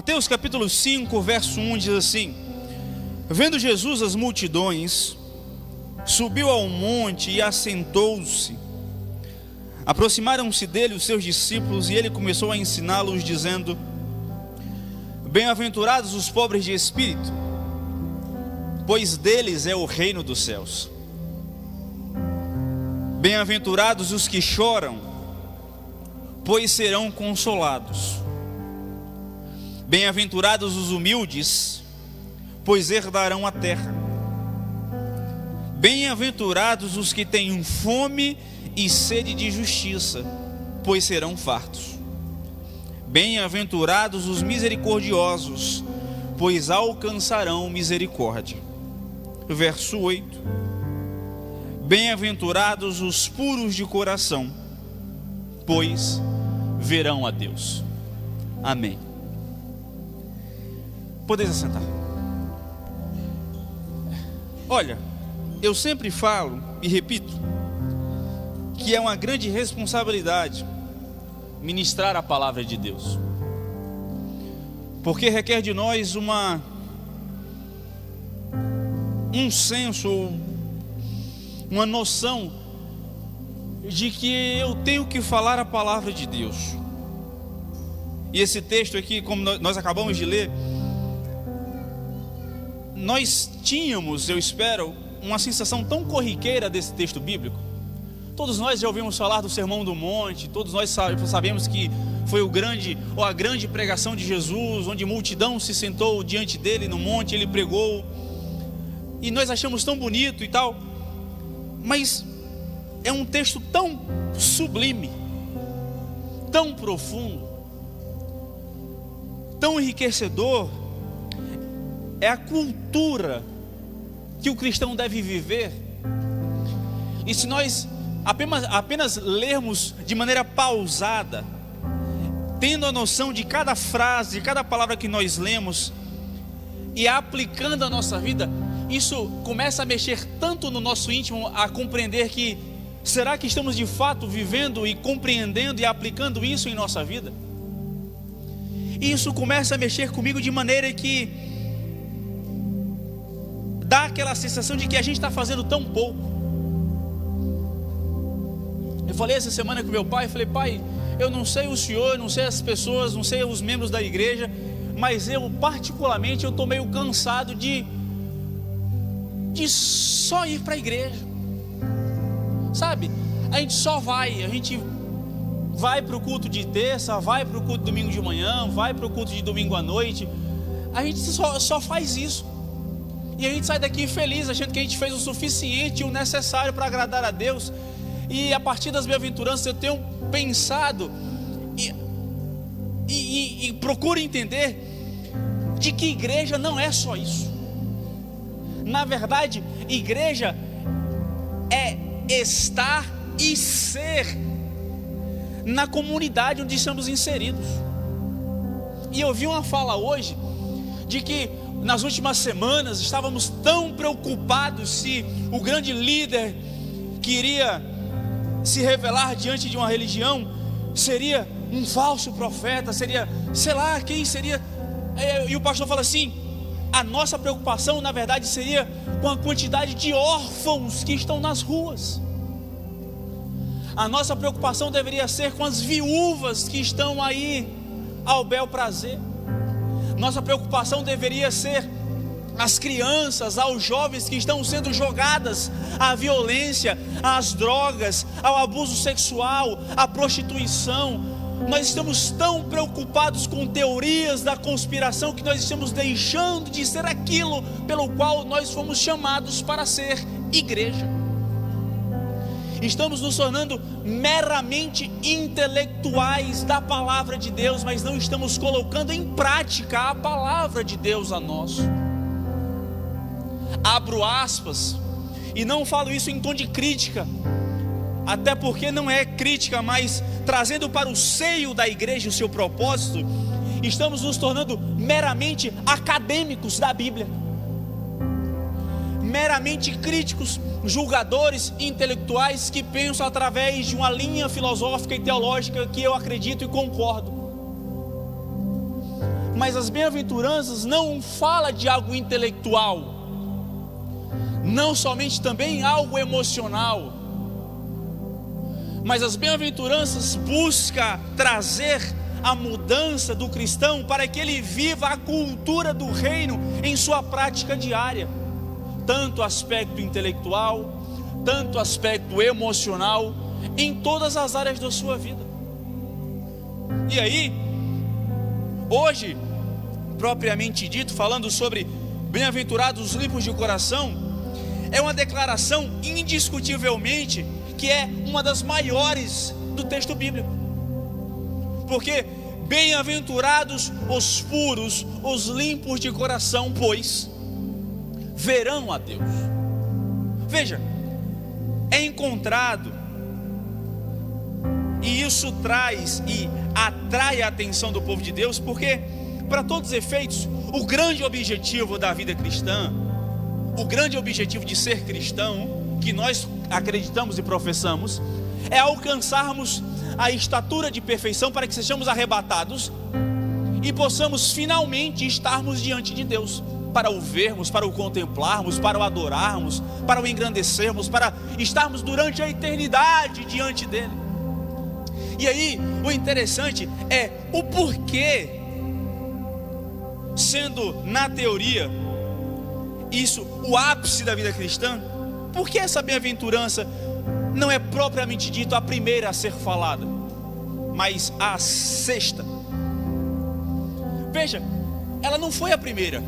Mateus capítulo 5, verso 1 diz assim: vendo Jesus as multidões, subiu ao monte e assentou-se. Aproximaram-se dele os seus discípulos e ele começou a ensiná-los, dizendo: bem-aventurados os pobres de espírito, pois deles é o reino dos céus. Bem-aventurados os que choram, pois serão consolados. Bem-aventurados os humildes, pois herdarão a terra. Bem-aventurados os que têm fome e sede de justiça, pois serão fartos. Bem-aventurados os misericordiosos, pois alcançarão misericórdia. Verso 8: bem-aventurados os puros de coração, pois verão a Deus. Amém. Podeis assentar. Olha, eu sempre falo e repito que é uma grande responsabilidade ministrar a palavra de Deus, porque requer de nós um senso, uma noção de que eu tenho que falar a palavra de Deus. E esse texto aqui, como nós acabamos de ler, nós tínhamos, eu espero, uma sensação tão corriqueira desse texto bíblico. Todos nós já ouvimos falar do Sermão do Monte, todos nós sabemos que foi a grande pregação de Jesus, onde multidão se sentou diante dele no monte, ele pregou, e nós achamos tão bonito e tal, mas é um texto tão sublime, tão profundo, tão enriquecedor. É a cultura que o cristão deve viver. E se nós apenas lermos de maneira pausada, tendo a noção de cada frase, de cada palavra que nós lemos, e aplicando a nossa vida, isso começa a mexer tanto no nosso íntimo, a compreender que, será que estamos de fato vivendo e compreendendo e aplicando isso em nossa vida? E isso começa a mexer comigo de maneira que dá aquela sensação de que a gente está fazendo tão pouco. Eu falei essa semana com meu pai, falei: pai, eu não sei o senhor, eu não sei as pessoas, não sei os membros da igreja, mas eu particularmente estou meio cansado de só ir para a igreja, sabe? A gente vai para o culto de terça, vai para o culto de domingo de manhã, vai para o culto de domingo à noite, a gente só faz isso. E a gente sai daqui feliz, achando que a gente fez o suficiente e o necessário para agradar a Deus. E a partir das bem-aventuranças eu tenho pensado e procuro entender de que igreja não é só isso. Na verdade, igreja é estar e ser na comunidade onde estamos inseridos. E eu vi uma fala hoje de que nas últimas semanas estávamos tão preocupados se o grande líder que iria se revelar diante de uma religião seria um falso profeta, seria, sei lá, quem seria. E o pastor fala assim: a nossa preocupação na verdade seria com a quantidade de órfãos que estão nas ruas. A nossa preocupação deveria ser com as viúvas que estão aí ao bel prazer. Nossa preocupação deveria ser as crianças, aos jovens que estão sendo jogadas à violência, às drogas, ao abuso sexual, à prostituição. Nós estamos tão preocupados com teorias da conspiração que nós estamos deixando de ser aquilo pelo qual nós fomos chamados para ser igreja. Estamos nos tornando meramente intelectuais da palavra de Deus, mas não estamos colocando em prática a palavra de Deus a nós. Abro aspas, e não falo isso em tom de crítica, até porque não é crítica, mas trazendo para o seio da igreja o seu propósito. Estamos nos tornando meramente acadêmicos da Bíblia, meramente críticos, julgadores intelectuais que pensam através de uma linha filosófica e teológica que eu acredito e concordo. Mas as bem-aventuranças não fala de algo intelectual, não somente também algo emocional, mas as bem-aventuranças busca trazer a mudança do cristão para que ele viva a cultura do reino em sua prática diária, tanto aspecto intelectual, tanto aspecto emocional, em todas as áreas da sua vida. E aí, hoje, propriamente dito, falando sobre bem-aventurados os limpos de coração, é uma declaração indiscutivelmente que é uma das maiores do texto bíblico, porque bem-aventurados os puros, os limpos de coração, pois verão a Deus. Veja, é encontrado, e isso traz e atrai a atenção do povo de Deus, porque para todos os efeitos, o grande objetivo da vida cristã, o grande objetivo de ser cristão, que nós acreditamos e professamos, é alcançarmos a estatura de perfeição para que sejamos arrebatados e possamos finalmente estarmos diante de Deus, para o vermos, para o contemplarmos, para o adorarmos, para o engrandecermos, para estarmos durante a eternidade diante dele. E aí, o interessante é o porquê, sendo na teoria isso o ápice da vida cristã, por que essa bem-aventurança não é propriamente dito a primeira a ser falada, mas a sexta? Veja, ela não foi a primeira.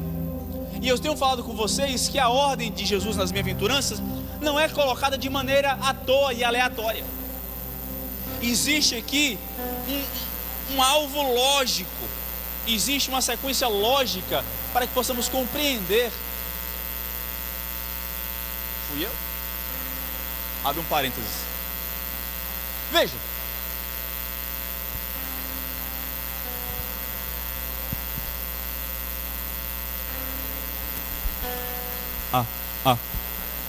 E eu tenho falado com vocês que a ordem de Jesus nas bem-aventuranças não é colocada de maneira à toa e aleatória. Existe aqui um alvo lógico, existe uma sequência lógica para que possamos compreender. Fui eu? Abre um parênteses. Veja,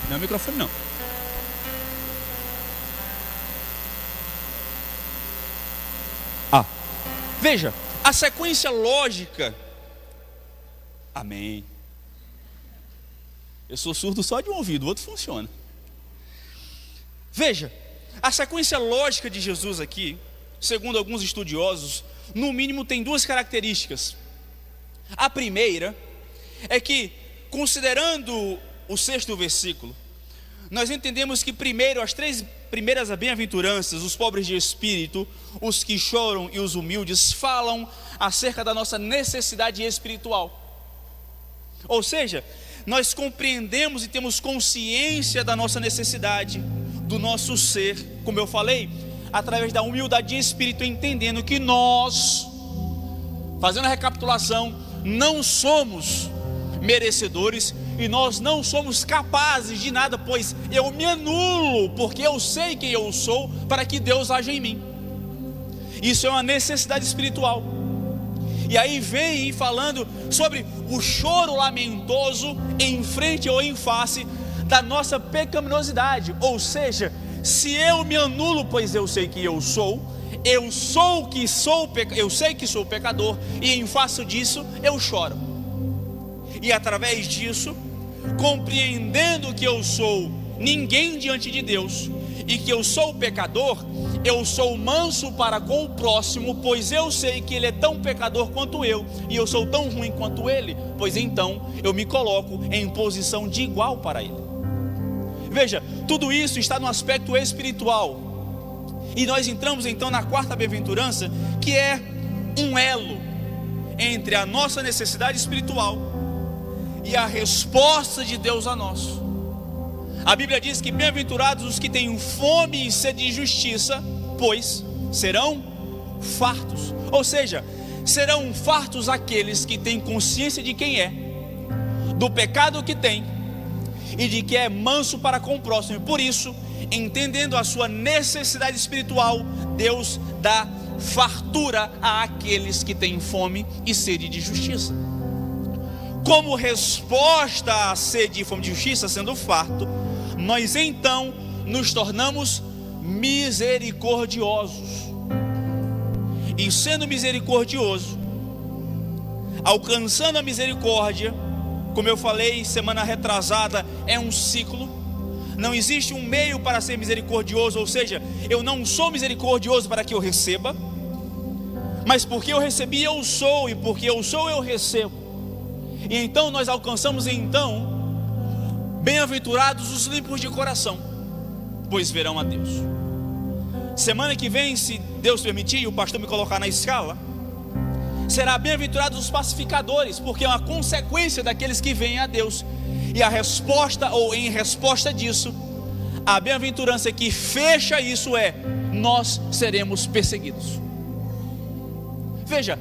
não é o microfone não. Veja, a sequência lógica. Amém. Eu sou surdo só de um ouvido, o outro funciona. Veja, a sequência lógica de Jesus aqui, segundo alguns estudiosos, no mínimo tem duas características. A primeira é que, considerando o 6º versículo, nós entendemos que primeiro, as 3 primeiras bem-aventuranças, os pobres de espírito, os que choram e os humildes, falam acerca da nossa necessidade espiritual. Ou seja, nós compreendemos e temos consciência da nossa necessidade, do nosso ser, como eu falei, através da humildade de espírito, entendendo que nós, fazendo a recapitulação, não somos merecedores e nós não somos capazes de nada, pois eu me anulo, porque eu sei quem eu sou, para que Deus haja em mim. Isso é uma necessidade espiritual. E aí vem falando sobre o choro lamentoso em frente ou em face da nossa pecaminosidade. Ou seja, se eu me anulo, pois eu sei que eu sei que sou pecador, e em face disso eu choro. E através disso, compreendendo que eu sou ninguém diante de Deus e que eu sou pecador, eu sou manso para com o próximo, pois eu sei que ele é tão pecador quanto eu, e eu sou tão ruim quanto ele, pois então eu me coloco em posição de igual para ele. Veja, tudo isso está no aspecto espiritual, e nós entramos então na 4ª bem-aventurança, que é um elo entre a nossa necessidade espiritual e a resposta de Deus a nós. A Bíblia diz que bem-aventurados os que têm fome e sede de justiça, pois serão fartos. Ou seja, serão fartos aqueles que têm consciência de quem é, do pecado que tem e de que é manso para com o próximo. E por isso, entendendo a sua necessidade espiritual, Deus dá fartura àqueles que têm fome e sede de justiça. Como resposta à sede e fome de justiça, sendo farto, nós então nos tornamos misericordiosos. E sendo misericordioso, alcançando a misericórdia, como eu falei semana retrasada, é um ciclo. Não existe um meio para ser misericordioso, ou seja, eu não sou misericordioso para que eu receba, mas porque eu recebi eu sou, e porque eu sou eu recebo. E então nós alcançamos bem-aventurados os limpos de coração, pois verão a Deus. Semana que vem, se Deus permitir, o pastor me colocar na escala, será bem-aventurados os pacificadores, porque é uma consequência daqueles que veem a Deus. E a resposta, ou em resposta disso, a bem-aventurança que fecha isso é: nós seremos perseguidos. Veja,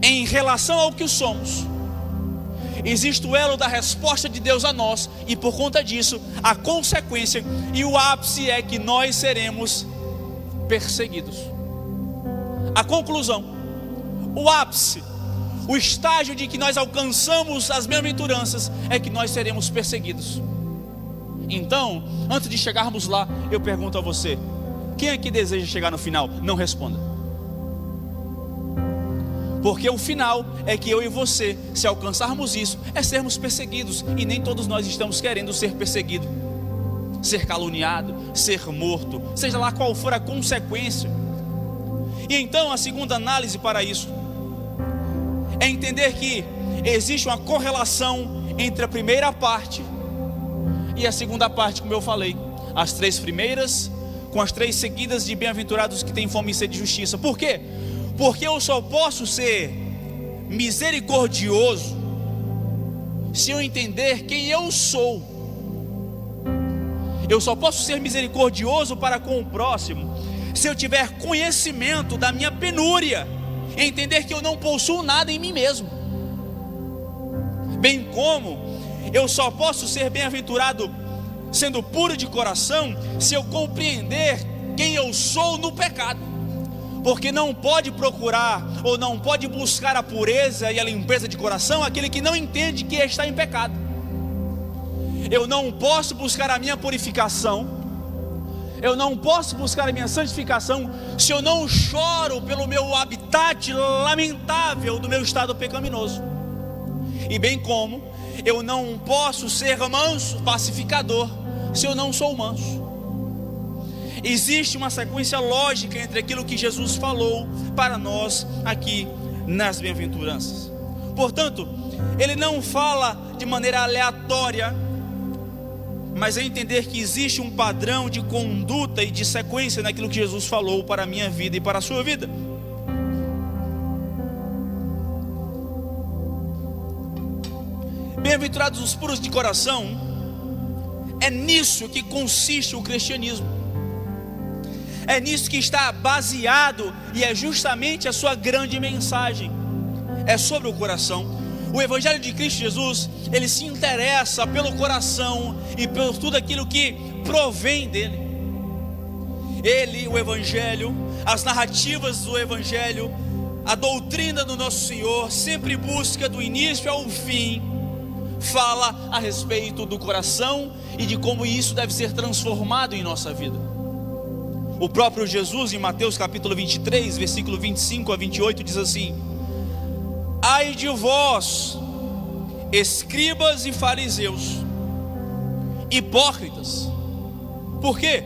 em relação ao que somos, existe o elo da resposta de Deus a nós, e por conta disso, a consequência e o ápice é que nós seremos perseguidos. A conclusão, o ápice, o estágio de que nós alcançamos as bem-aventuranças é que nós seremos perseguidos. Então, antes de chegarmos lá, eu pergunto a você: quem aqui deseja chegar no final? Não responda, porque o final é que eu e você, se alcançarmos isso, é sermos perseguidos. E nem todos nós estamos querendo ser perseguidos, ser caluniado, ser morto, seja lá qual for a consequência. E então a segunda análise para isso é entender que existe uma correlação entre a primeira parte e a segunda parte, como eu falei, as três primeiras com as três seguidas de bem-aventurados que têm fome e sede de justiça. Por quê? Porque eu só posso ser misericordioso se eu entender quem eu sou. Eu só posso ser misericordioso para com o próximo se eu tiver conhecimento da minha penúria, entender que eu não possuo nada em mim mesmo. Bem como eu só posso ser bem-aventurado sendo puro de coração se eu compreender quem eu sou no pecado. Porque não pode procurar ou não pode buscar a pureza e a limpeza de coração aquele que não entende que está em pecado. Eu não posso buscar a minha purificação, eu não posso buscar a minha santificação se eu não choro pelo meu habitat lamentável do meu estado pecaminoso. E bem como eu não posso ser manso, pacificador, se eu não sou manso. Existe uma sequência lógica entre aquilo que Jesus falou para nós aqui nas bem-aventuranças. Portanto, ele não fala de maneira aleatória, mas é entender que existe um padrão de conduta e de sequência naquilo que Jesus falou para a minha vida e para a sua vida. Bem-aventurados os puros de coração, é nisso que consiste o cristianismo. É nisso que está baseado, e é justamente a sua grande mensagem. É sobre o coração. O Evangelho de Cristo Jesus, ele se interessa pelo coração e por tudo aquilo que provém dele. Ele, o Evangelho, as narrativas do Evangelho, a doutrina do nosso Senhor, sempre busca do início ao fim, fala a respeito do coração e de como isso deve ser transformado em nossa vida. O próprio Jesus, em Mateus capítulo 23, versículo 25 a 28, diz assim: ai de vós, escribas e fariseus, hipócritas. Por quê?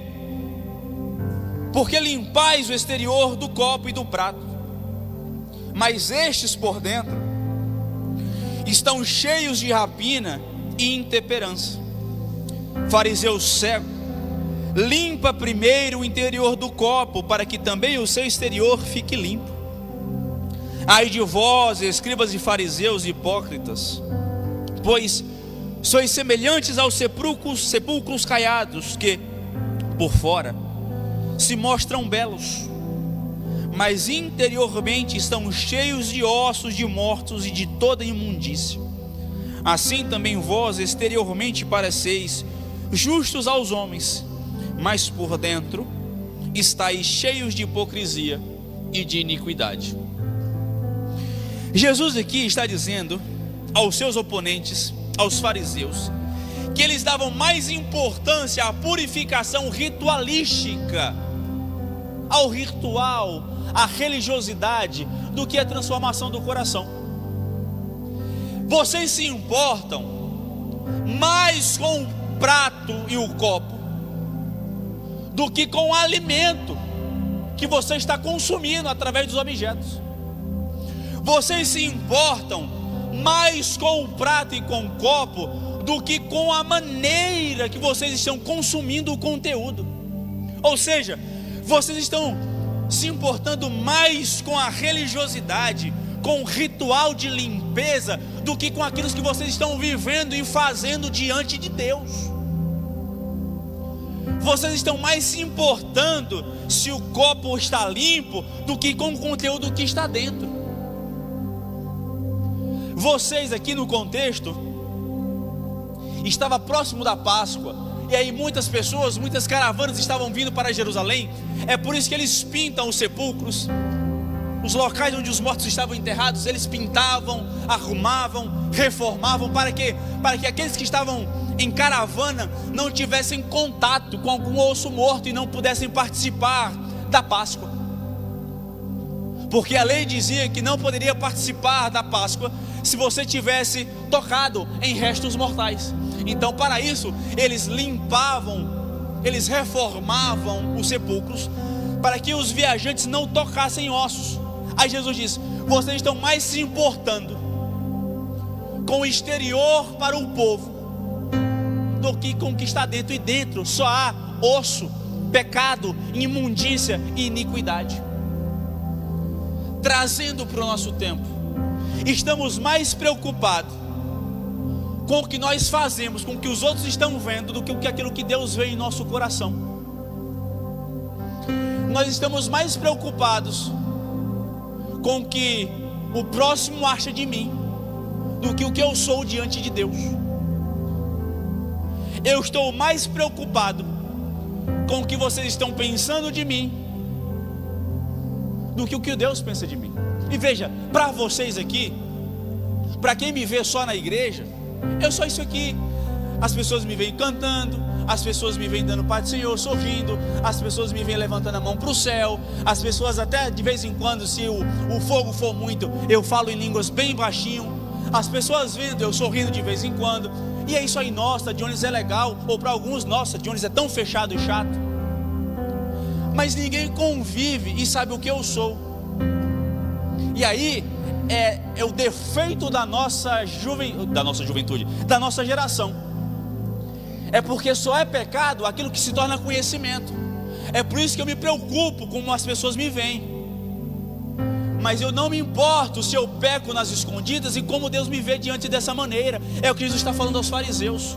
Porque limpais o exterior do copo e do prato, mas estes por dentro estão cheios de rapina e intemperança. Fariseu cego, limpa primeiro o interior do copo, para que também o seu exterior fique limpo. Ai de vós, escribas e fariseus hipócritas, pois sois semelhantes aos sepulcros caiados, que por fora se mostram belos, mas interiormente estão cheios de ossos de mortos e de toda imundícia. Assim também vós exteriormente pareceis justos aos homens, mas por dentro estáis cheios de hipocrisia e de iniquidade. Jesus aqui está dizendo aos seus oponentes, aos fariseus, que eles davam mais importância à purificação ritualística, ao ritual, à religiosidade, do que a transformação do coração. vocês se importam mais com o prato e o copo do que com o alimento que você está consumindo através dos objetos. Vocês se importam mais com o prato e com o copo do que com a maneira que vocês estão consumindo o conteúdo. Ou seja, vocês estão se importando mais com a religiosidade, com o ritual de limpeza, do que com aquilo que vocês estão vivendo e fazendo diante de Deus. Vocês estão mais se importando se o copo está limpo do que com o conteúdo que está dentro. Vocês aqui no contexto, estava próximo da Páscoa, e aí muitas pessoas, muitas caravanas estavam vindo para Jerusalém. É por isso que eles pintam os sepulcros, os locais onde os mortos estavam enterrados, eles pintavam, arrumavam, reformavam, para que aqueles que estavam em caravana não tivessem contato com algum osso morto e não pudessem participar da Páscoa. Porque a lei dizia que não poderia participar da Páscoa se você tivesse tocado em restos mortais. Então, para isso, eles limpavam, eles reformavam os sepulcros, para que os viajantes não tocassem ossos. Aí Jesus diz: vocês estão mais se importando com o exterior para o povo do que com o que está dentro, e dentro só há osso, pecado, imundícia e iniquidade. Trazendo para o nosso tempo, estamos mais preocupados com o que nós fazemos, com o que os outros estão vendo, do que aquilo que Deus vê em nosso coração. Nós estamos mais preocupados com o que o próximo acha de mim do que o que eu sou diante de Deus. Eu estou mais preocupado com o que vocês estão pensando de mim do que o que Deus pensa de mim. E veja, para vocês aqui, para quem me vê só na igreja, eu sou isso aqui. As pessoas me veem cantando, as pessoas me veem dando Pai do Senhor, sorrindo, as pessoas me veem levantando a mão para o céu, as pessoas até de vez em quando, se o fogo for muito, eu falo em línguas bem baixinho, as pessoas vendo eu sorrindo de vez em quando. E é isso aí. Nossa, Jones é legal. Ou para alguns, nossa, Jones é tão fechado e chato. Mas ninguém convive e sabe o que eu sou. E aí é o defeito da nossa juventude, da nossa geração. É porque só é pecado aquilo que se torna conhecimento. É por isso que eu me preocupo com como as pessoas me veem. Mas eu não me importo se eu peco nas escondidas e como Deus me vê diante dessa maneira. É o que Jesus está falando aos fariseus.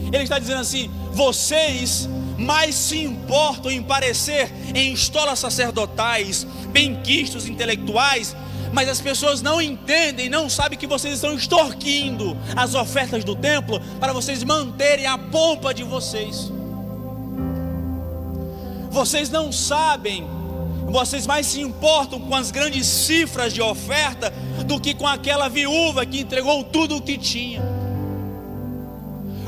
Ele está dizendo assim: vocês mais se importam em parecer em estolas sacerdotais, benquistos intelectuais, mas as pessoas não entendem, não sabem que vocês estão extorquindo as ofertas do templo para vocês manterem a pompa de vocês. Vocês não sabem, vocês mais se importam com as grandes cifras de oferta do que com aquela viúva que entregou tudo o que tinha.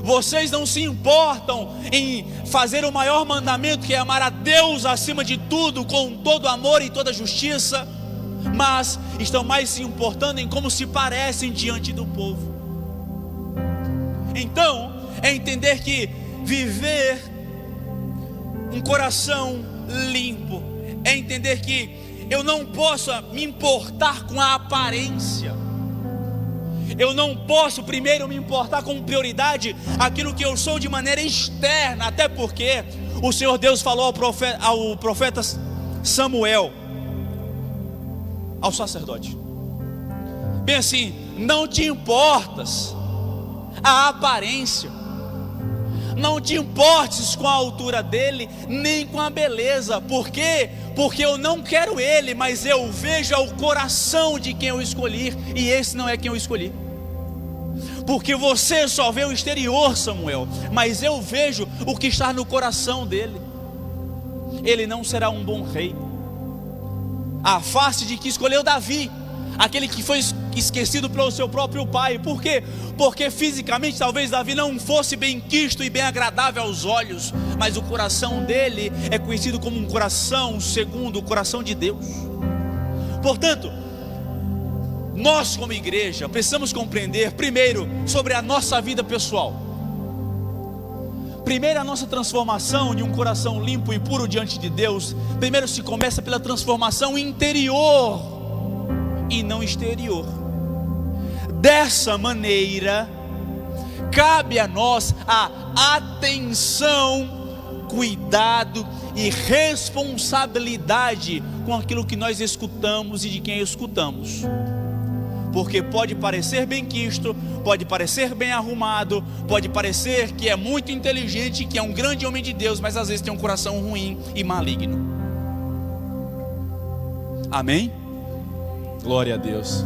Vocês não se importam em fazer o maior mandamento, que é amar a Deus acima de tudo, com todo amor e toda justiça, mas estão mais se importando em como se parecem diante do povo. Então, é entender que viver um coração limpo é entender que eu não posso me importar com a aparência. Eu não posso primeiro me importar com prioridade aquilo que eu sou de maneira externa, até porque o Senhor Deus falou ao profeta Samuel, ao sacerdote, bem assim: não te importas a aparência, não te importes com a altura dele, nem com a beleza. Por quê? Porque eu não quero ele, mas eu vejo o coração de quem eu escolhi, e esse não é quem eu escolhi. Porque você só vê o exterior, Samuel, mas eu vejo o que está no coração dele. Ele não será um bom rei. A face de que escolheu Davi, aquele que foi esquecido pelo seu próprio pai. Por quê? Porque fisicamente talvez Davi não fosse bem quisto e bem agradável aos olhos, mas o coração dele é conhecido como um coração segundo o coração de Deus. Portanto, nós como igreja precisamos compreender primeiro sobre a nossa vida pessoal. Primeiro, a nossa transformação de um coração limpo e puro diante de Deus, primeiro se começa pela transformação interior e não exterior. Dessa maneira, cabe a nós a atenção, cuidado e responsabilidade com aquilo que nós escutamos e de quem escutamos. Porque pode parecer bem quisto, pode parecer bem arrumado, pode parecer que é muito inteligente, que é um grande homem de Deus, mas às vezes tem um coração ruim e maligno. Amém? Glória a Deus.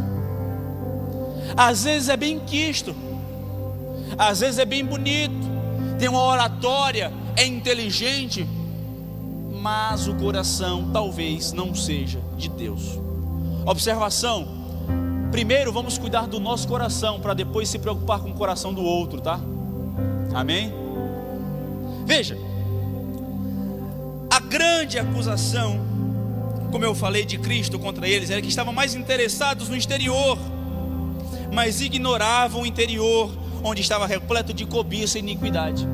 Às vezes é bem quisto, às vezes é bem bonito, tem uma oratória, é inteligente, mas o coração talvez não seja de Deus. Observação: primeiro vamos cuidar do nosso coração, para depois se preocupar com o coração do outro, tá? Amém? Veja, a grande acusação, como eu falei, de Cristo contra eles, era que estavam mais interessados no exterior, mas ignoravam o interior, onde estava repleto de cobiça e iniquidade.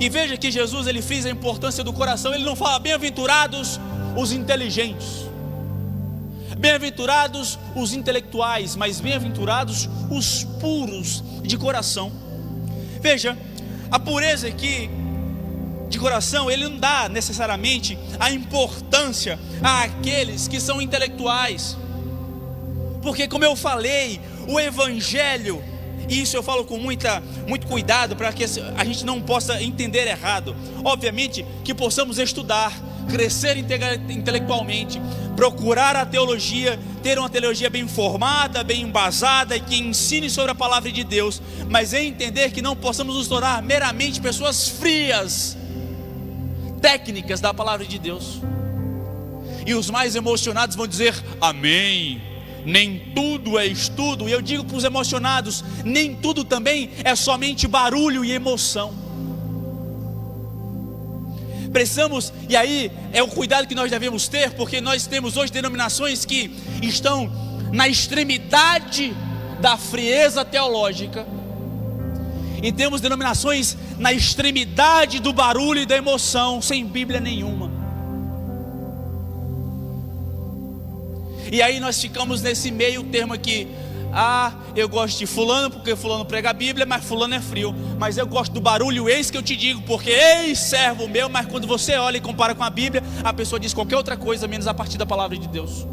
E veja que Jesus, ele frisa a importância do coração. Ele não fala bem-aventurados os inteligentes, bem-aventurados os intelectuais, mas bem-aventurados os puros de coração. Veja, a pureza aqui de coração, ele não dá necessariamente a importância àqueles que são intelectuais, porque, como eu falei, o evangelho, e isso eu falo com muito cuidado, para que a gente não possa entender errado. Obviamente que possamos estudar, crescer intelectualmente, procurar a teologia, ter uma teologia bem formada, bem embasada, e que ensine sobre a palavra de Deus, mas é entender que não possamos nos tornar meramente pessoas frias, técnicas da palavra de Deus. E os mais emocionados vão dizer amém. Nem tudo é estudo. E eu digo para os emocionados, nem tudo também é somente barulho e emoção. Precisamos, e aí é o cuidado que nós devemos ter, porque nós temos hoje denominações que estão na extremidade da frieza teológica, e temos denominações na extremidade do barulho e da emoção, sem Bíblia nenhuma. E aí nós ficamos nesse meio termo aqui. Eu gosto de fulano porque fulano prega a Bíblia, mas fulano é frio. Mas eu gosto do barulho, eis que eu te digo, porque eis servo meu. Mas quando você olha e compara com a Bíblia, a pessoa diz qualquer outra coisa menos a partir da palavra de Deus.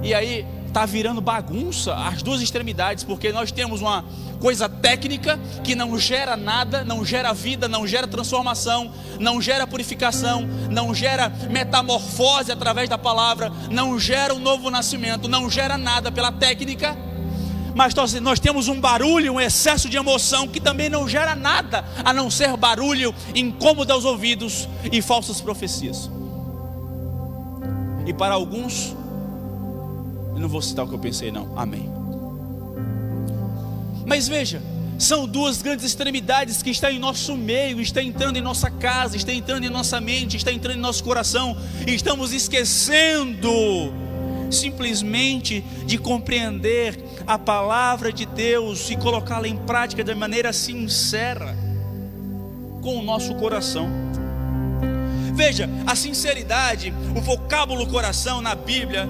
E aí está virando bagunça as duas extremidades, porque nós temos uma coisa técnica que não gera nada, não gera vida, não gera transformação, não gera purificação, não gera metamorfose através da palavra, não gera um novo nascimento, não gera nada pela técnica. Mas nós temos um barulho, um excesso de emoção que também não gera nada, a não ser barulho, incômodo aos ouvidos e falsas profecias. E para alguns, eu não vou citar o que eu pensei não, amém. Mas veja, são duas grandes extremidades que estão em nosso meio, estão entrando em nossa casa, estão entrando em nossa mente, estão entrando em nosso coração, e estamos esquecendo simplesmente de compreender a palavra de Deus e colocá-la em prática de maneira sincera com o nosso coração. Veja, a sinceridade, o vocábulo coração na Bíblia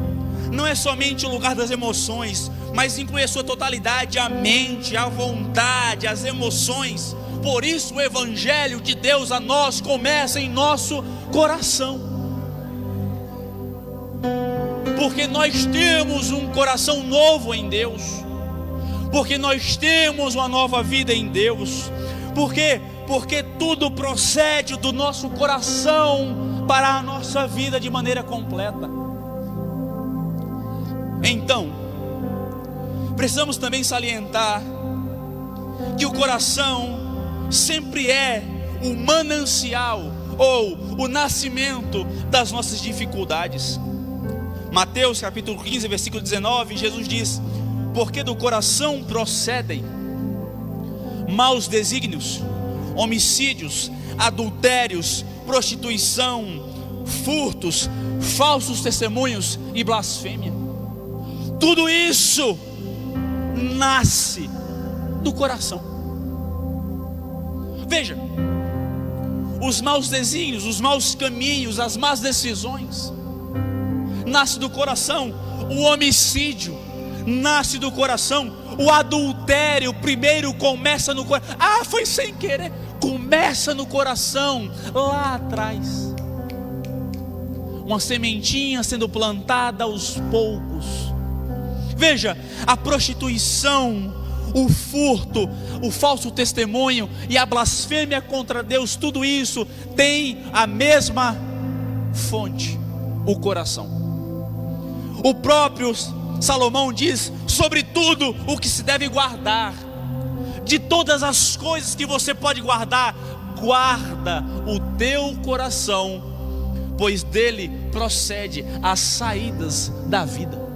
não é somente o lugar das emoções, mas inclui a sua totalidade, a mente, a vontade, as emoções. Por isso o Evangelho de Deus a nós começa em nosso coração, porque nós temos um coração novo em Deus, porque nós temos uma nova vida em Deus. Por quê? Porque tudo procede do nosso coração para a nossa vida de maneira completa. Então, precisamos também salientar que o coração sempre é o manancial ou o nascimento das nossas dificuldades. Mateus capítulo 15, versículo 19, Jesus diz: porque do coração procedem maus desígnios, homicídios, adultérios, prostituição, furtos, falsos testemunhos e blasfêmia. Tudo isso nasce do coração. Veja, os maus desígnios, os maus caminhos, as más decisões, nasce do coração. O homicídio nasce do coração. O adultério primeiro começa no coração. Foi sem querer. Começa no coração, lá atrás. Uma sementinha sendo plantada aos poucos. Veja, a prostituição, o furto, o falso testemunho e a blasfêmia contra Deus, tudo isso tem a mesma fonte, o coração. O próprio Salomão diz: sobre tudo o que se deve guardar, de todas as coisas que você pode guardar, guarda o teu coração, pois dele procede as saídas da vida.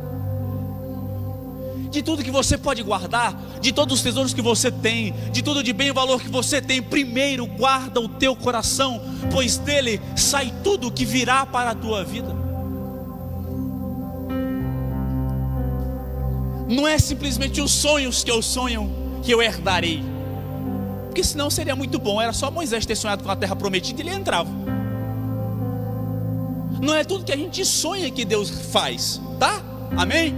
De tudo que você pode guardar, de todos os tesouros que você tem, de tudo de bem e valor que você tem, primeiro guarda o teu coração, pois dele sai tudo que virá para a tua vida. Não é simplesmente os sonhos que eu sonho que eu herdarei, porque senão seria muito bom, era só Moisés ter sonhado com a terra prometida e ele entrava. Não é tudo que a gente sonha que Deus faz, tá? Amém?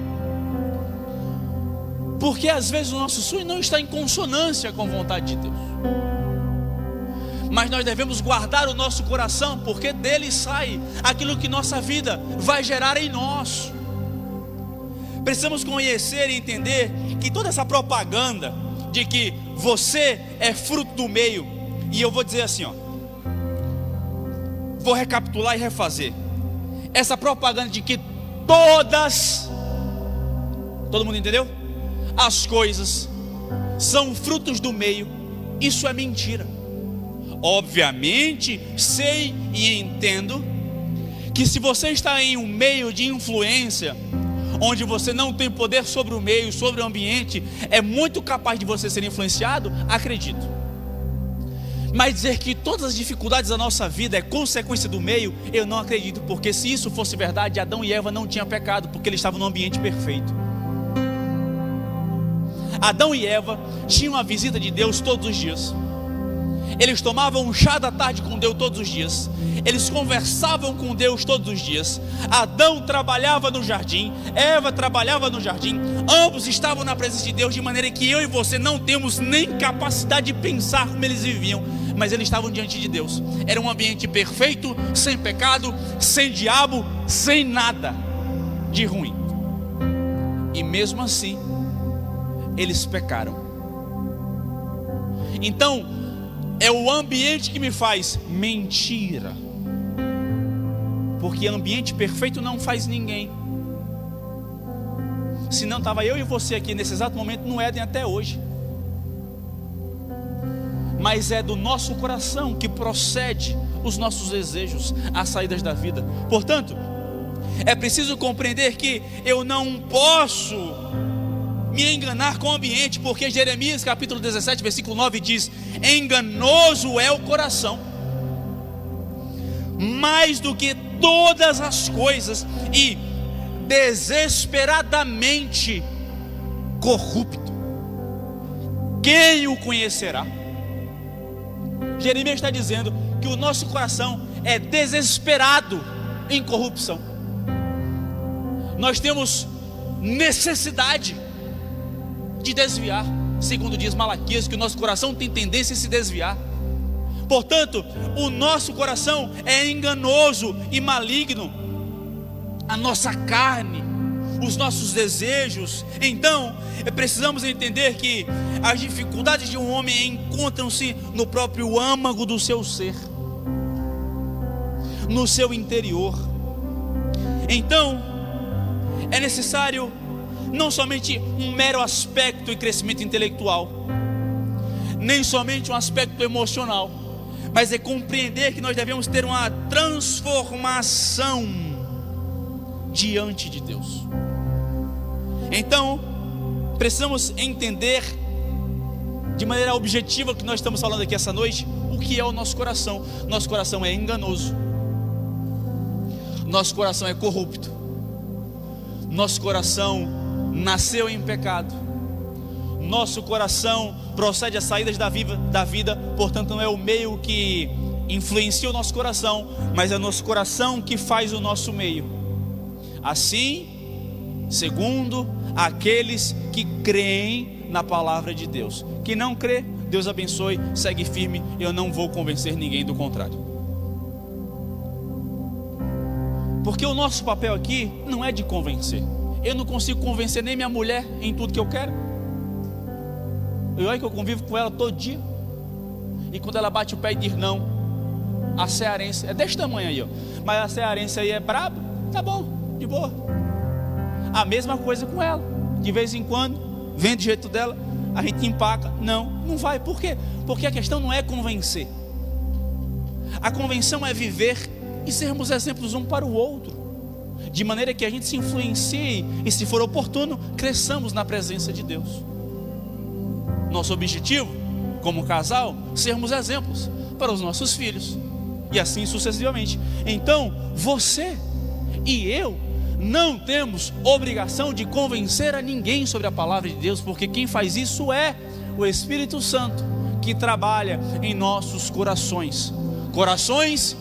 Porque às vezes o nosso sonho não está em consonância com a vontade de Deus. Mas nós devemos guardar o nosso coração, porque dele sai aquilo que nossa vida vai gerar em nós. Precisamos conhecer e entender que toda essa propaganda de que você é fruto do meio, e eu vou dizer assim, vou recapitular e refazer. Essa propaganda de que todo mundo entendeu? As coisas são frutos do meio, isso é mentira. Obviamente, sei e entendo que se você está em um meio de influência, onde você não tem poder sobre o meio, sobre o ambiente, é muito capaz de você ser influenciado, acredito. Mas dizer que todas as dificuldades da nossa vida é consequência do meio, eu não acredito, porque se isso fosse verdade, Adão e Eva não tinham pecado, porque eles estavam num ambiente perfeito. Adão e Eva tinham a visita de Deus todos os dias. Eles tomavam um chá da tarde com Deus todos os dias. Eles conversavam com Deus todos os dias. Adão trabalhava no jardim, Eva trabalhava no jardim. Ambos estavam na presença de Deus, de maneira que eu e você não temos nem capacidade de pensar como eles viviam, mas eles estavam diante de Deus. Era um ambiente perfeito, sem pecado, sem diabo, sem nada de ruim. E mesmo assim eles pecaram. Então é o ambiente que me faz mentira, porque ambiente perfeito não faz ninguém. Se não estava eu e você aqui nesse exato momento no Éden até hoje. Mas é do nosso coração que procede os nossos desejos, as saídas da vida. Portanto, é preciso compreender que eu não posso me enganar com o ambiente, porque Jeremias capítulo 17 versículo 9 diz: enganoso é o coração mais do que todas as coisas, e desesperadamente corrupto, quem o conhecerá? Jeremias está dizendo que o nosso coração é desesperado em corrupção. Nós temos necessidade de desviar, segundo diz Malaquias, que o nosso coração tem tendência a se desviar. Portanto, o nosso coração é enganoso e maligno. A nossa carne, os nossos desejos. Então, precisamos entender que as dificuldades de um homem encontram-se no próprio âmago do seu ser, no seu interior. Então, é necessário não somente um mero aspecto e crescimento intelectual, nem somente um aspecto emocional, mas é compreender que nós devemos ter uma transformação diante de Deus. Então, precisamos entender de maneira objetiva o que nós estamos falando aqui essa noite, o que é o nosso coração. Nosso coração é enganoso, nosso coração é corrupto, nosso coração nasceu em pecado. Nosso coração procede às saídas da vida, portanto não é o meio que influencia o nosso coração, mas é o nosso coração que faz o nosso meio. Assim, segundo aqueles que creem na palavra de Deus. Quem não crê, Deus abençoe, segue firme, eu não vou convencer ninguém do contrário. Porque o nosso papel aqui não é de convencer. Eu não consigo convencer nem minha mulher em tudo que eu quero. Olha que eu convivo com ela todo dia. E quando ela bate o pé e diz não, a cearense, é desse tamanho aí, ó. Mas a cearense aí é braba, tá bom, de boa. A mesma coisa com ela. De vez em quando, vem do jeito dela, a gente empaca. Não vai. Por quê? Porque a questão não é convencer. A convenção é viver e sermos exemplos um para o outro, de maneira que a gente se influencie e, se for oportuno, cresçamos na presença de Deus. Nosso objetivo, como casal, sermos exemplos para os nossos filhos, e assim sucessivamente. Então, você e eu não temos obrigação de convencer a ninguém sobre a palavra de Deus, porque quem faz isso é o Espírito Santo, que trabalha em nossos corações. Corações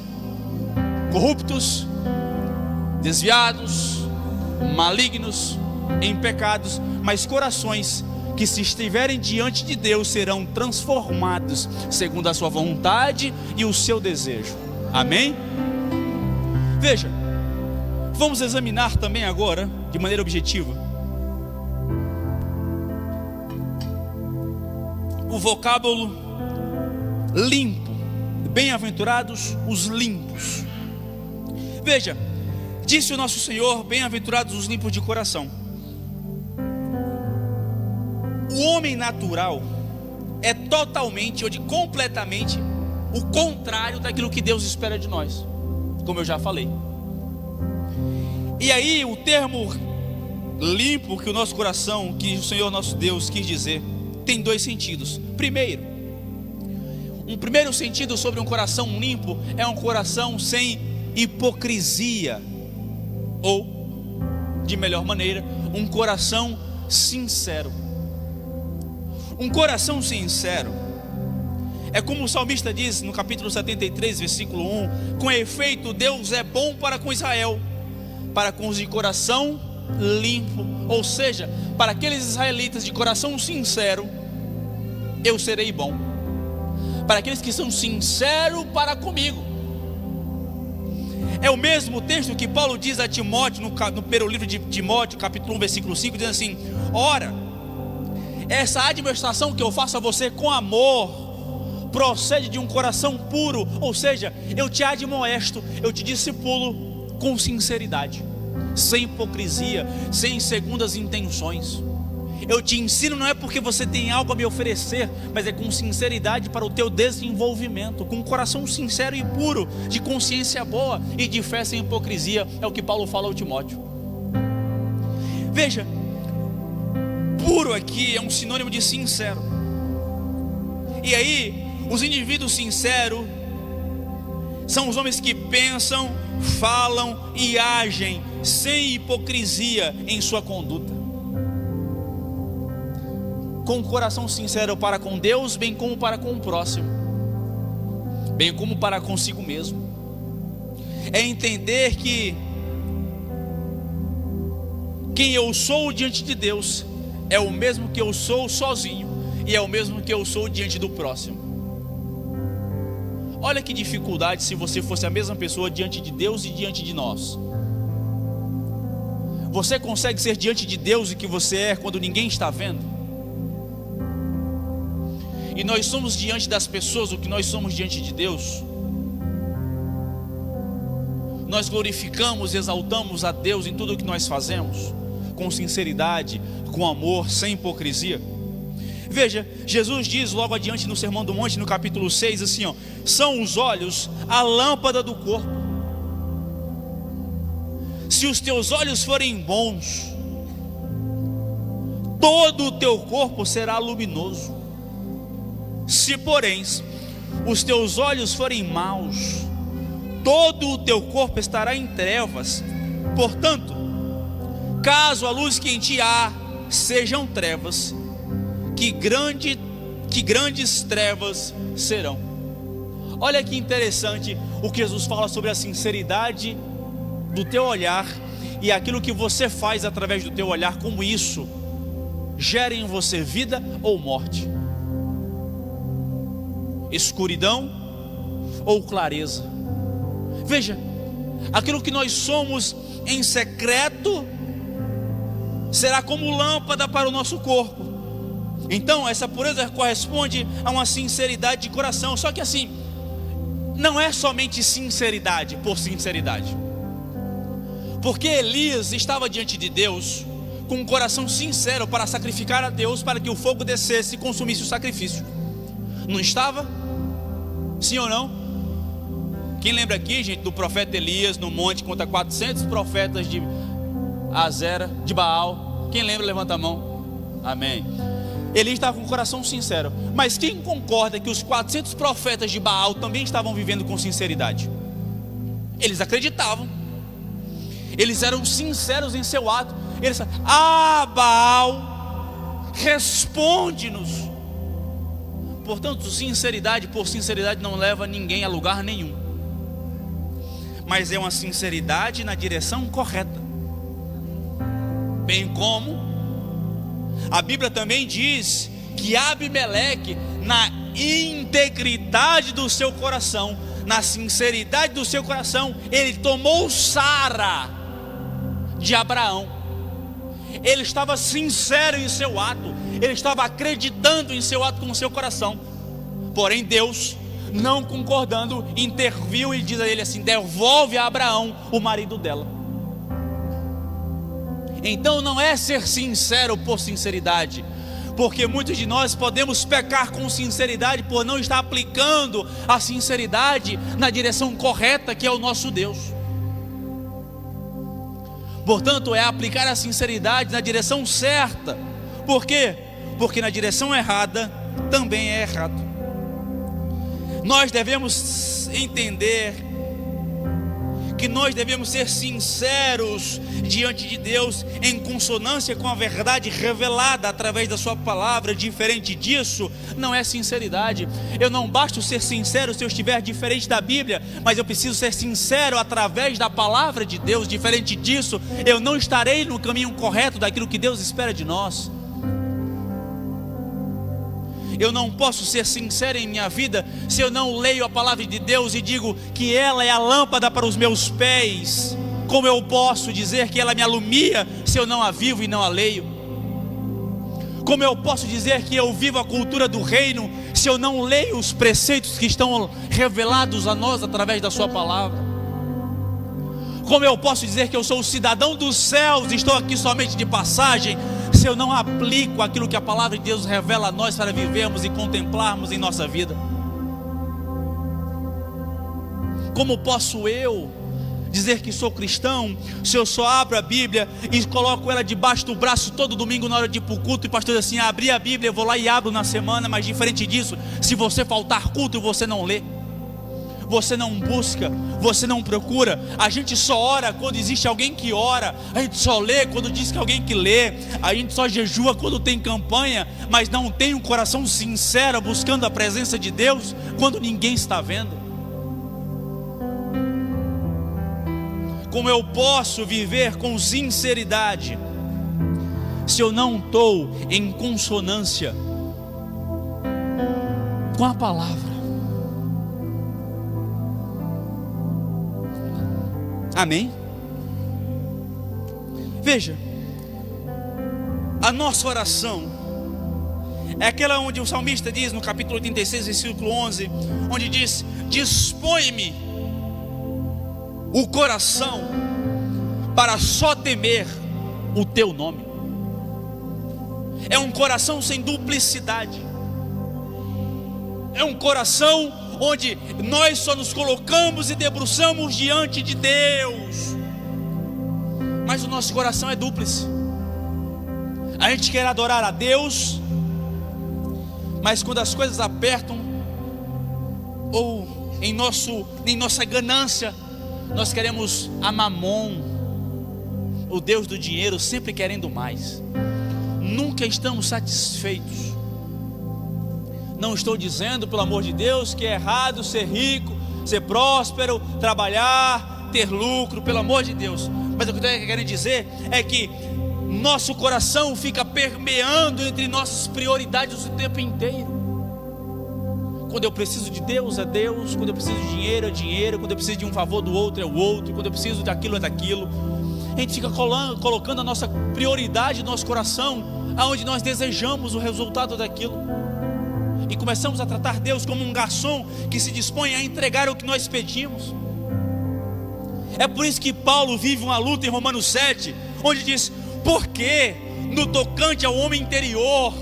corruptos, desviados, malignos, em pecados, mas corações que, se estiverem diante de Deus, serão transformados segundo a sua vontade e o seu desejo. Amém? Veja, vamos examinar também agora, de maneira objetiva, o vocábulo limpo. Bem-aventurados os limpos. Veja, disse o nosso Senhor: bem-aventurados os limpos de coração. O homem natural é totalmente, ou de completamente, o contrário daquilo que Deus espera de nós, como eu já falei. E aí o termo limpo que o nosso coração, que o Senhor nosso Deus quis dizer, tem dois sentidos. Um primeiro sentido sobre um coração limpo é um coração sem hipocrisia, ou, de melhor maneira, um coração sincero. Um coração sincero é como o salmista diz no capítulo 73, versículo 1: com efeito, Deus é bom para com Israel, para com os de coração limpo. Ou seja, para aqueles israelitas de coração sincero, eu serei bom. Para aqueles que são sinceros para comigo. É o mesmo texto que Paulo diz a Timóteo, no primeiro livro de Timóteo, capítulo 1, versículo 5, dizendo assim: ora, essa administração que eu faço a você com amor procede de um coração puro. Ou seja, eu te admoesto, eu te discipulo com sinceridade, sem hipocrisia, sem segundas intenções. Eu te ensino não é porque você tem algo a me oferecer, mas é com sinceridade para o teu desenvolvimento, com um coração sincero e puro, de consciência boa e de fé sem hipocrisia. É o que Paulo fala ao Timóteo. Veja, puro aqui é um sinônimo de sincero. E aí, os indivíduos sinceros são os homens que pensam, falam e agem sem hipocrisia em sua conduta, com um coração sincero para com Deus, bem como para com o próximo, bem como para consigo mesmo. É entender que quem eu sou diante de Deus é o mesmo que eu sou sozinho, e é o mesmo que eu sou diante do próximo. Olha que dificuldade se você fosse a mesma pessoa diante de Deus e diante de nós. Você consegue ser diante de Deus o que você é quando ninguém está vendo? E nós somos diante das pessoas o que nós somos diante de Deus? Nós glorificamos e exaltamos a Deus em tudo o que nós fazemos, com sinceridade, com amor, sem hipocrisia. Veja, Jesus diz logo adiante no Sermão do Monte, no capítulo 6, assim, ó: são os olhos a lâmpada do corpo. Se os teus olhos forem bons, todo o teu corpo será luminoso. Se, porém, os teus olhos forem maus, todo o teu corpo estará em trevas. Portanto, caso a luz que em ti há sejam trevas, que grandes trevas serão. Olha que interessante o que Jesus fala sobre a sinceridade do teu olhar e aquilo que você faz através do teu olhar, como isso gera em você vida ou morte, escuridão ou clareza. Veja, aquilo que nós somos em secreto será como lâmpada para o nosso corpo. Então essa pureza corresponde a uma sinceridade de coração. Só que assim, não é somente sinceridade por sinceridade, porque Elias estava diante de Deus com um coração sincero para sacrificar a Deus, para que o fogo descesse e consumisse o sacrifício. Não estava? Sim ou não? Quem lembra aqui, gente, do profeta Elias no monte contra 400 profetas de Azera, de Baal? Quem lembra, levanta a mão. Amém. Elias estava com o coração sincero. Mas quem concorda que os 400 profetas de Baal também estavam vivendo com sinceridade? Eles acreditavam, eles eram sinceros em seu ato. Eles falaram: Baal, responde-nos. Portanto, sinceridade por sinceridade não leva ninguém a lugar nenhum, mas é uma sinceridade na direção correta. Bem como a Bíblia também diz que Abimeleque, na integridade do seu coração, na sinceridade do seu coração, ele tomou Sara de Abraão. Ele estava sincero em seu ato, ele estava acreditando em seu ato com o seu coração. Porém Deus, não concordando, interviu e diz a ele assim: devolve a Abraão o marido dela. Então não é ser sincero por sinceridade, porque muitos de nós podemos pecar com sinceridade por não estar aplicando a sinceridade na direção correta, que é o nosso Deus. Portanto, é aplicar a sinceridade na direção certa. Por quê? Porque na direção errada também é errado. Nós devemos entender que nós devemos ser sinceros diante de Deus, em consonância com a verdade revelada através da sua palavra. Diferente disso não é sinceridade. Eu não basto ser sincero se eu estiver diferente da Bíblia, mas eu preciso ser sincero através da palavra de Deus. Diferente disso, eu não estarei no caminho correto daquilo que Deus espera de nós. Eu não posso ser sincero em minha vida se eu não leio a palavra de Deus e digo que ela é a lâmpada para os meus pés. Como eu posso dizer que ela me alumia se eu não a vivo e não a leio? Como eu posso dizer que eu vivo a cultura do reino se eu não leio os preceitos que estão revelados a nós através da sua palavra? Como eu posso dizer que eu sou o cidadão dos céus e estou aqui somente de passagem se eu não aplico aquilo que a palavra de Deus revela a nós para vivermos e contemplarmos em nossa vida? Como posso eu dizer que sou cristão se eu só abro a Bíblia e coloco ela debaixo do braço todo domingo na hora de ir para o culto, e pastor diz assim: abri a Bíblia, eu vou lá e abro na semana? Mas diferente disso, se você faltar culto, você não lê, você não busca, você não procura. A gente só ora quando existe alguém que ora, a gente só lê quando diz que alguém que lê, a gente só jejua quando tem campanha, mas não tem um coração sincero buscando a presença de Deus quando ninguém está vendo. Como eu posso viver com sinceridade se eu não estou em consonância com a palavra? Amém? Veja, a nossa oração é aquela onde o salmista diz no capítulo 86, versículo 11, onde diz: dispõe-me o coração para só temer o teu nome. É um coração sem duplicidade, é um coração onde nós só nos colocamos e debruçamos diante de Deus, mas o nosso coração é dúplice. A gente quer adorar a Deus, mas quando as coisas apertam, ou em nossa ganância, nós queremos a mamon, o Deus do dinheiro, sempre querendo mais. Nunca estamos satisfeitos. Não estou dizendo, pelo amor de Deus, que é errado ser rico, ser próspero, trabalhar, ter lucro, pelo amor de Deus. Mas o que eu estou querendo dizer é que nosso coração fica permeando entre nossas prioridades o tempo inteiro. Quando eu preciso de Deus, é Deus. Quando eu preciso de dinheiro, é dinheiro. Quando eu preciso de um favor do outro, é o outro. Quando eu preciso daquilo, é daquilo. A gente fica colocando a nossa prioridade no nosso coração, aonde nós desejamos o resultado daquilo. E começamos a tratar Deus como um garçom que se dispõe a entregar o que nós pedimos. É por isso que Paulo vive uma luta em Romanos 7, onde diz: porque no tocante ao homem interior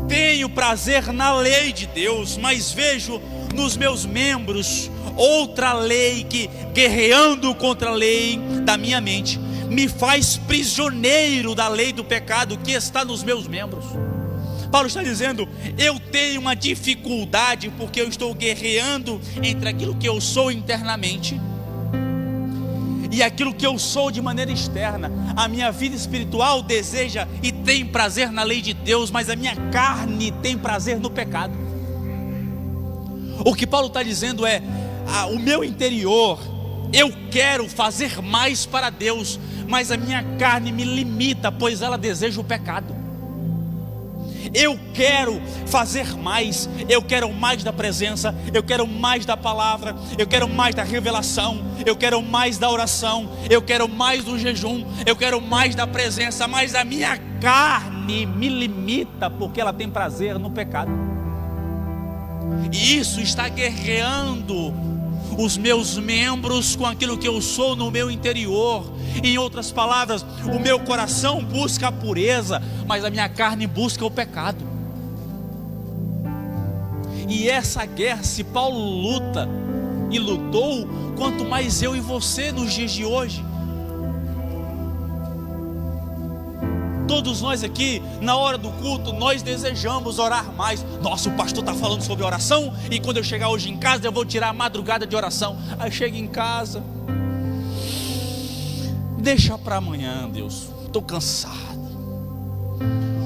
tenho prazer na lei de Deus, mas vejo nos meus membros outra lei que, guerreando contra a lei da minha mente, me faz prisioneiro da lei do pecado que está nos meus membros. Paulo está dizendo: eu tenho uma dificuldade porque eu estou guerreando entre aquilo que eu sou internamente e aquilo que eu sou de maneira externa. A minha vida espiritual deseja e tem prazer na lei de Deus, mas a minha carne tem prazer no pecado. O que Paulo está dizendo é: o meu interior, eu quero fazer mais para Deus, mas a minha carne me limita, pois ela deseja o pecado. Eu quero fazer mais, eu quero mais da presença, eu quero mais da palavra, eu quero mais da revelação, eu quero mais da oração, eu quero mais do jejum, eu quero mais da presença, mas a minha carne me limita porque ela tem prazer no pecado. E isso está guerreando os meus membros com aquilo que eu sou no meu interior. Em outras palavras, o meu coração busca a pureza, mas a minha carne busca o pecado. E essa guerra, se Paulo luta e lutou, quanto mais eu e você nos dias de hoje. Todos nós aqui, na hora do culto, nós desejamos orar mais. Nossa, o pastor está falando sobre oração, e quando eu chegar hoje em casa, eu vou tirar a madrugada de oração. Aí chego em casa, deixa para amanhã, Deus, estou cansado.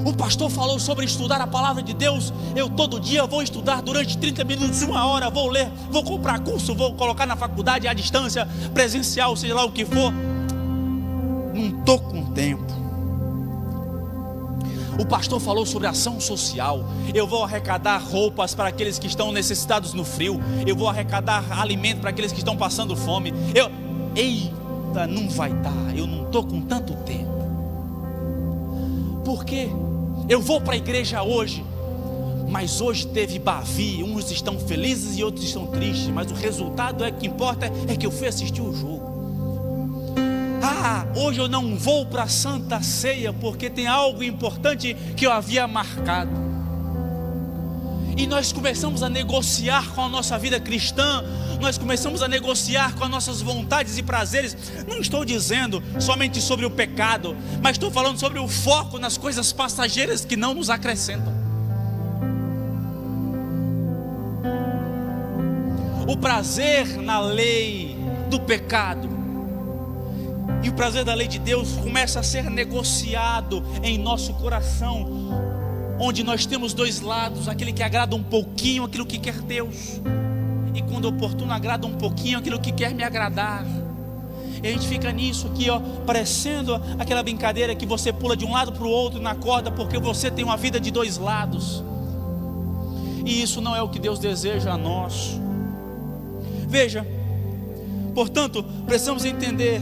O pastor falou sobre estudar a palavra de Deus. Eu todo dia vou estudar durante 30 minutos, 1 hora, vou ler, vou comprar curso, vou colocar na faculdade à distância, presencial, seja lá o que for. Não estou com tempo. O pastor falou sobre ação social. Eu vou arrecadar roupas para aqueles que estão necessitados no frio. Eu vou arrecadar alimento para aqueles que estão passando fome. Eita, não vai dar. Eu não estou com tanto tempo. Por quê? Eu vou para a igreja hoje, mas hoje teve Bavi. Uns estão felizes e outros estão tristes, mas o resultado que importa é que eu fui assistir o jogo. Hoje eu não vou para a Santa Ceia porque tem algo importante que eu havia marcado. E nós começamos a negociar com a nossa vida cristã, nós começamos a negociar com as nossas vontades e prazeres. Não estou dizendo somente sobre o pecado, mas estou falando sobre o foco nas coisas passageiras que não nos acrescentam. O prazer na lei do pecado e o prazer da lei de Deus começa a ser negociado em nosso coração, onde nós temos dois lados: aquele que agrada um pouquinho aquilo que quer Deus, e quando oportuno agrada um pouquinho aquilo que quer me agradar. E a gente fica nisso aqui, parecendo aquela brincadeira que você pula de um lado para o outro na corda, porque você tem uma vida de dois lados. E isso não é o que Deus deseja a nós. Veja, portanto, precisamos entender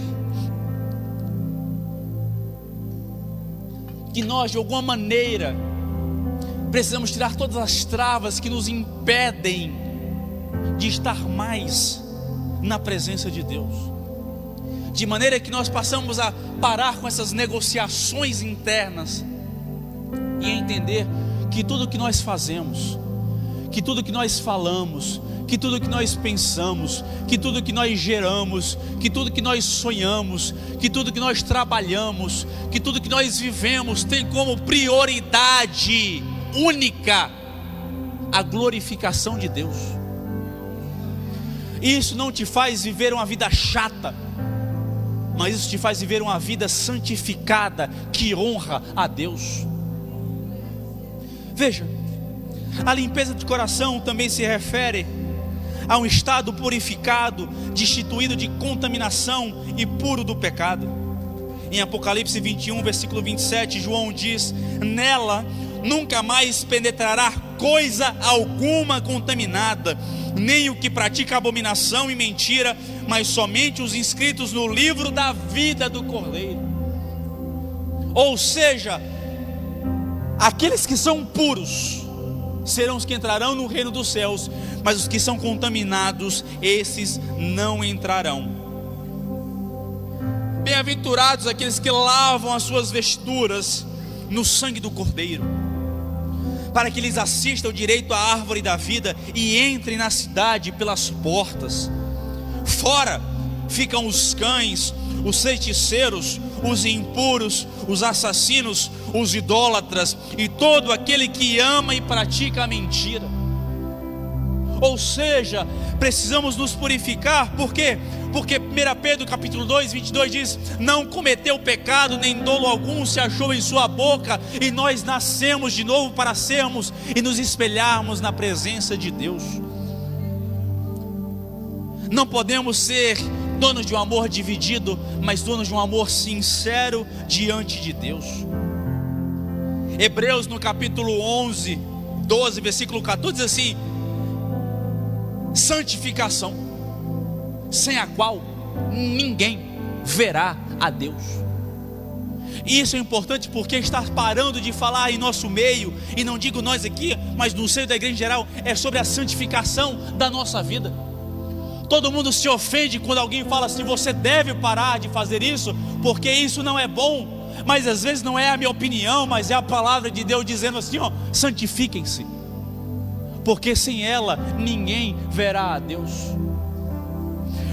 que nós, de alguma maneira, precisamos tirar todas as travas que nos impedem de estar mais na presença de Deus, de maneira que nós passamos a parar com essas negociações internas e entender que tudo que nós fazemos, que tudo que nós falamos, que tudo que nós pensamos, que tudo que nós geramos, que tudo que nós sonhamos, que tudo que nós trabalhamos, que tudo que nós vivemos tem como prioridade única a glorificação de Deus. Isso não te faz viver uma vida chata. mas isso te faz viver uma vida santificada, que honra a Deus. Veja, a limpeza do coração também se refere a um estado purificado, destituído de contaminação e puro do pecado. Em Apocalipse 21, versículo 27, João diz: nela nunca mais penetrará coisa alguma contaminada, nem o que pratica abominação e mentira, mas somente os inscritos no livro da vida do Cordeiro. Ou seja, aqueles que são puros serão os que entrarão no reino dos céus, mas os que são contaminados, esses não entrarão. Bem-aventurados aqueles que lavam as suas vestiduras no sangue do Cordeiro, para que lhes assista o direito à árvore da vida e entrem na cidade pelas portas. Fora ficam os cães, os feiticeiros, os impuros, os assassinos, os idólatras e todo aquele que ama e pratica a mentira. Ou seja, precisamos nos purificar. Por quê? Porque 1 Pedro capítulo 2, 22 diz: não cometeu pecado, nem dolo algum se achou em sua boca, e nós nascemos de novo para sermos e nos espelharmos na presença de Deus. Não podemos ser donos de um amor dividido, mas donos de um amor sincero diante de Deus. Hebreus no capítulo 11, 12, versículo 14 diz assim: santificação, sem a qual ninguém verá a Deus. E isso é importante porque está parando de falar em nosso meio, e não digo nós aqui, mas no seio da igreja em geral, é sobre a santificação da nossa vida. Todo mundo se ofende quando alguém fala assim: você deve parar de fazer isso, porque isso não é bom. Mas às vezes não é a minha opinião, mas é a palavra de Deus dizendo assim: ó, santifiquem-se, porque sem ela ninguém verá a Deus.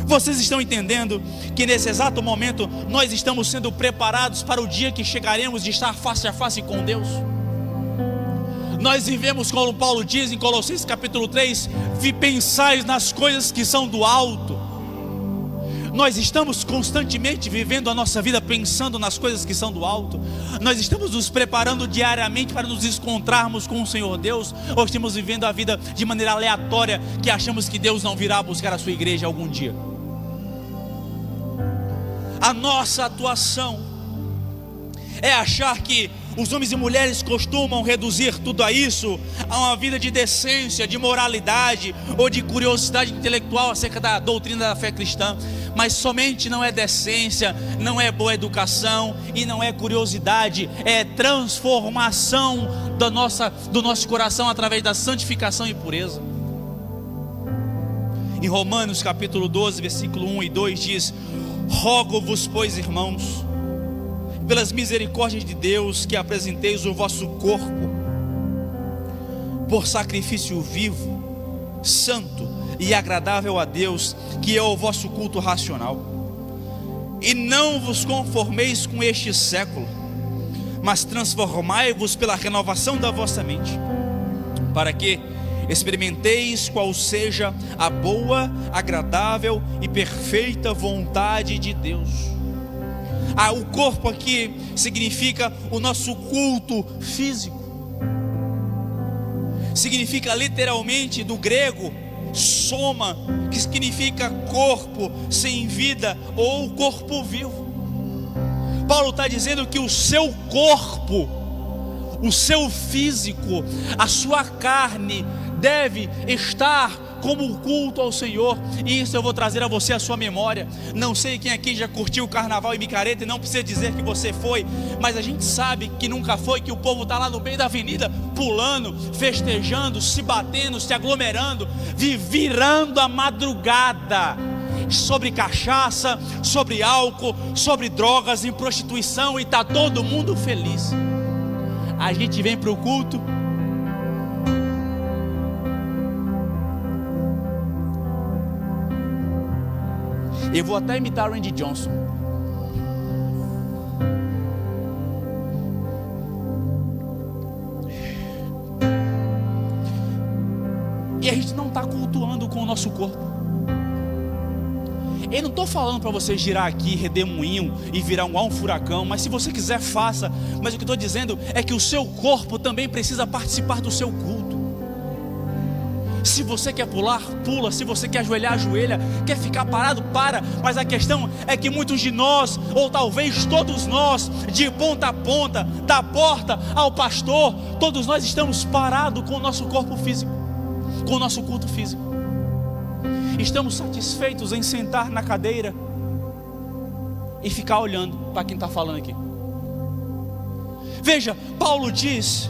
Vocês estão entendendo que nesse exato momento nós estamos sendo preparados para o dia que chegaremos de estar face a face com Deus? Nós vivemos, como Paulo diz em Colossenses capítulo 3, pensais nas coisas que são do alto. Nós estamos constantemente vivendo a nossa vida pensando nas coisas que são do alto. Nós estamos nos preparando diariamente para nos encontrarmos com o Senhor Deus, ou estamos vivendo a vida de maneira aleatória, que achamos que Deus não virá buscar a sua igreja algum dia? A nossa atuação é achar que os homens e mulheres costumam reduzir tudo a isso, a uma vida de decência, de moralidade ou de curiosidade intelectual acerca da doutrina da fé cristã. Mas somente não é decência, não é boa educação e não é curiosidade, é transformação do nosso coração através da santificação e pureza. Em Romanos capítulo 12, versículo 1 e 2 diz: rogo-vos, pois, irmãos, pelas misericórdias de Deus, que apresenteis o vosso corpo por sacrifício vivo, santo e agradável a Deus, que é o vosso culto racional. E não vos conformeis com este século, mas transformai-vos pela renovação da vossa mente, para que experimenteis qual seja a boa, agradável e perfeita vontade de Deus. O corpo aqui significa o nosso culto físico. Significa literalmente do grego soma, que significa corpo sem vida ou corpo vivo. Paulo está dizendo que o seu corpo, o seu físico, a sua carne deve estar como culto ao Senhor. E isso eu vou trazer a você a sua memória. Não sei quem aqui já curtiu o carnaval em Micareta, e não precisa dizer que você foi, mas a gente sabe que nunca foi, que o povo está lá no meio da avenida pulando, festejando, se batendo, se aglomerando, virando a madrugada sobre cachaça, sobre álcool, sobre drogas, em prostituição, e está todo mundo feliz. A gente vem para o culto, eu vou até imitar Randy Johnson. E a gente não está cultuando com o nosso corpo. Eu não estou falando para você girar aqui, redemoinho e virar um furacão, mas se você quiser, faça. Mas o que eu estou dizendo é que o seu corpo também precisa participar do seu culto. Se você quer pular, pula. Se você quer ajoelhar, ajoelha. Quer ficar parado, para. Mas a questão é que muitos de nós, ou talvez todos nós, de ponta a ponta, da porta ao pastor, todos nós estamos parados com o nosso corpo físico, com o nosso culto físico. Estamos satisfeitos em sentar na cadeira e ficar olhando para quem está falando aqui. Veja, Paulo diz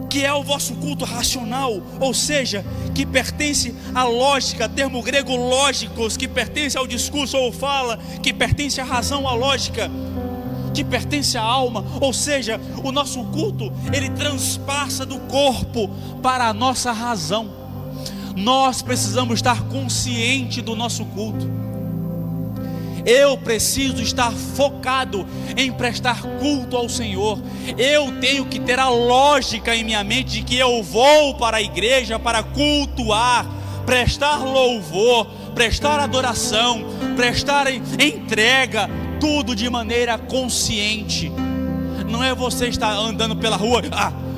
que é o vosso culto racional, ou seja, que pertence à lógica, termo grego lógicos, que pertence ao discurso ou fala, que pertence à razão, à lógica, que pertence à alma, ou seja, o nosso culto, ele transpassa do corpo para a nossa razão. Nós precisamos estar conscientes do nosso culto. Eu preciso estar focado em prestar culto ao Senhor. Eu tenho que ter a lógica em minha mente de que eu vou para a igreja para cultuar, prestar louvor, prestar adoração, prestar entrega, tudo de maneira consciente. Não é você estar andando pela rua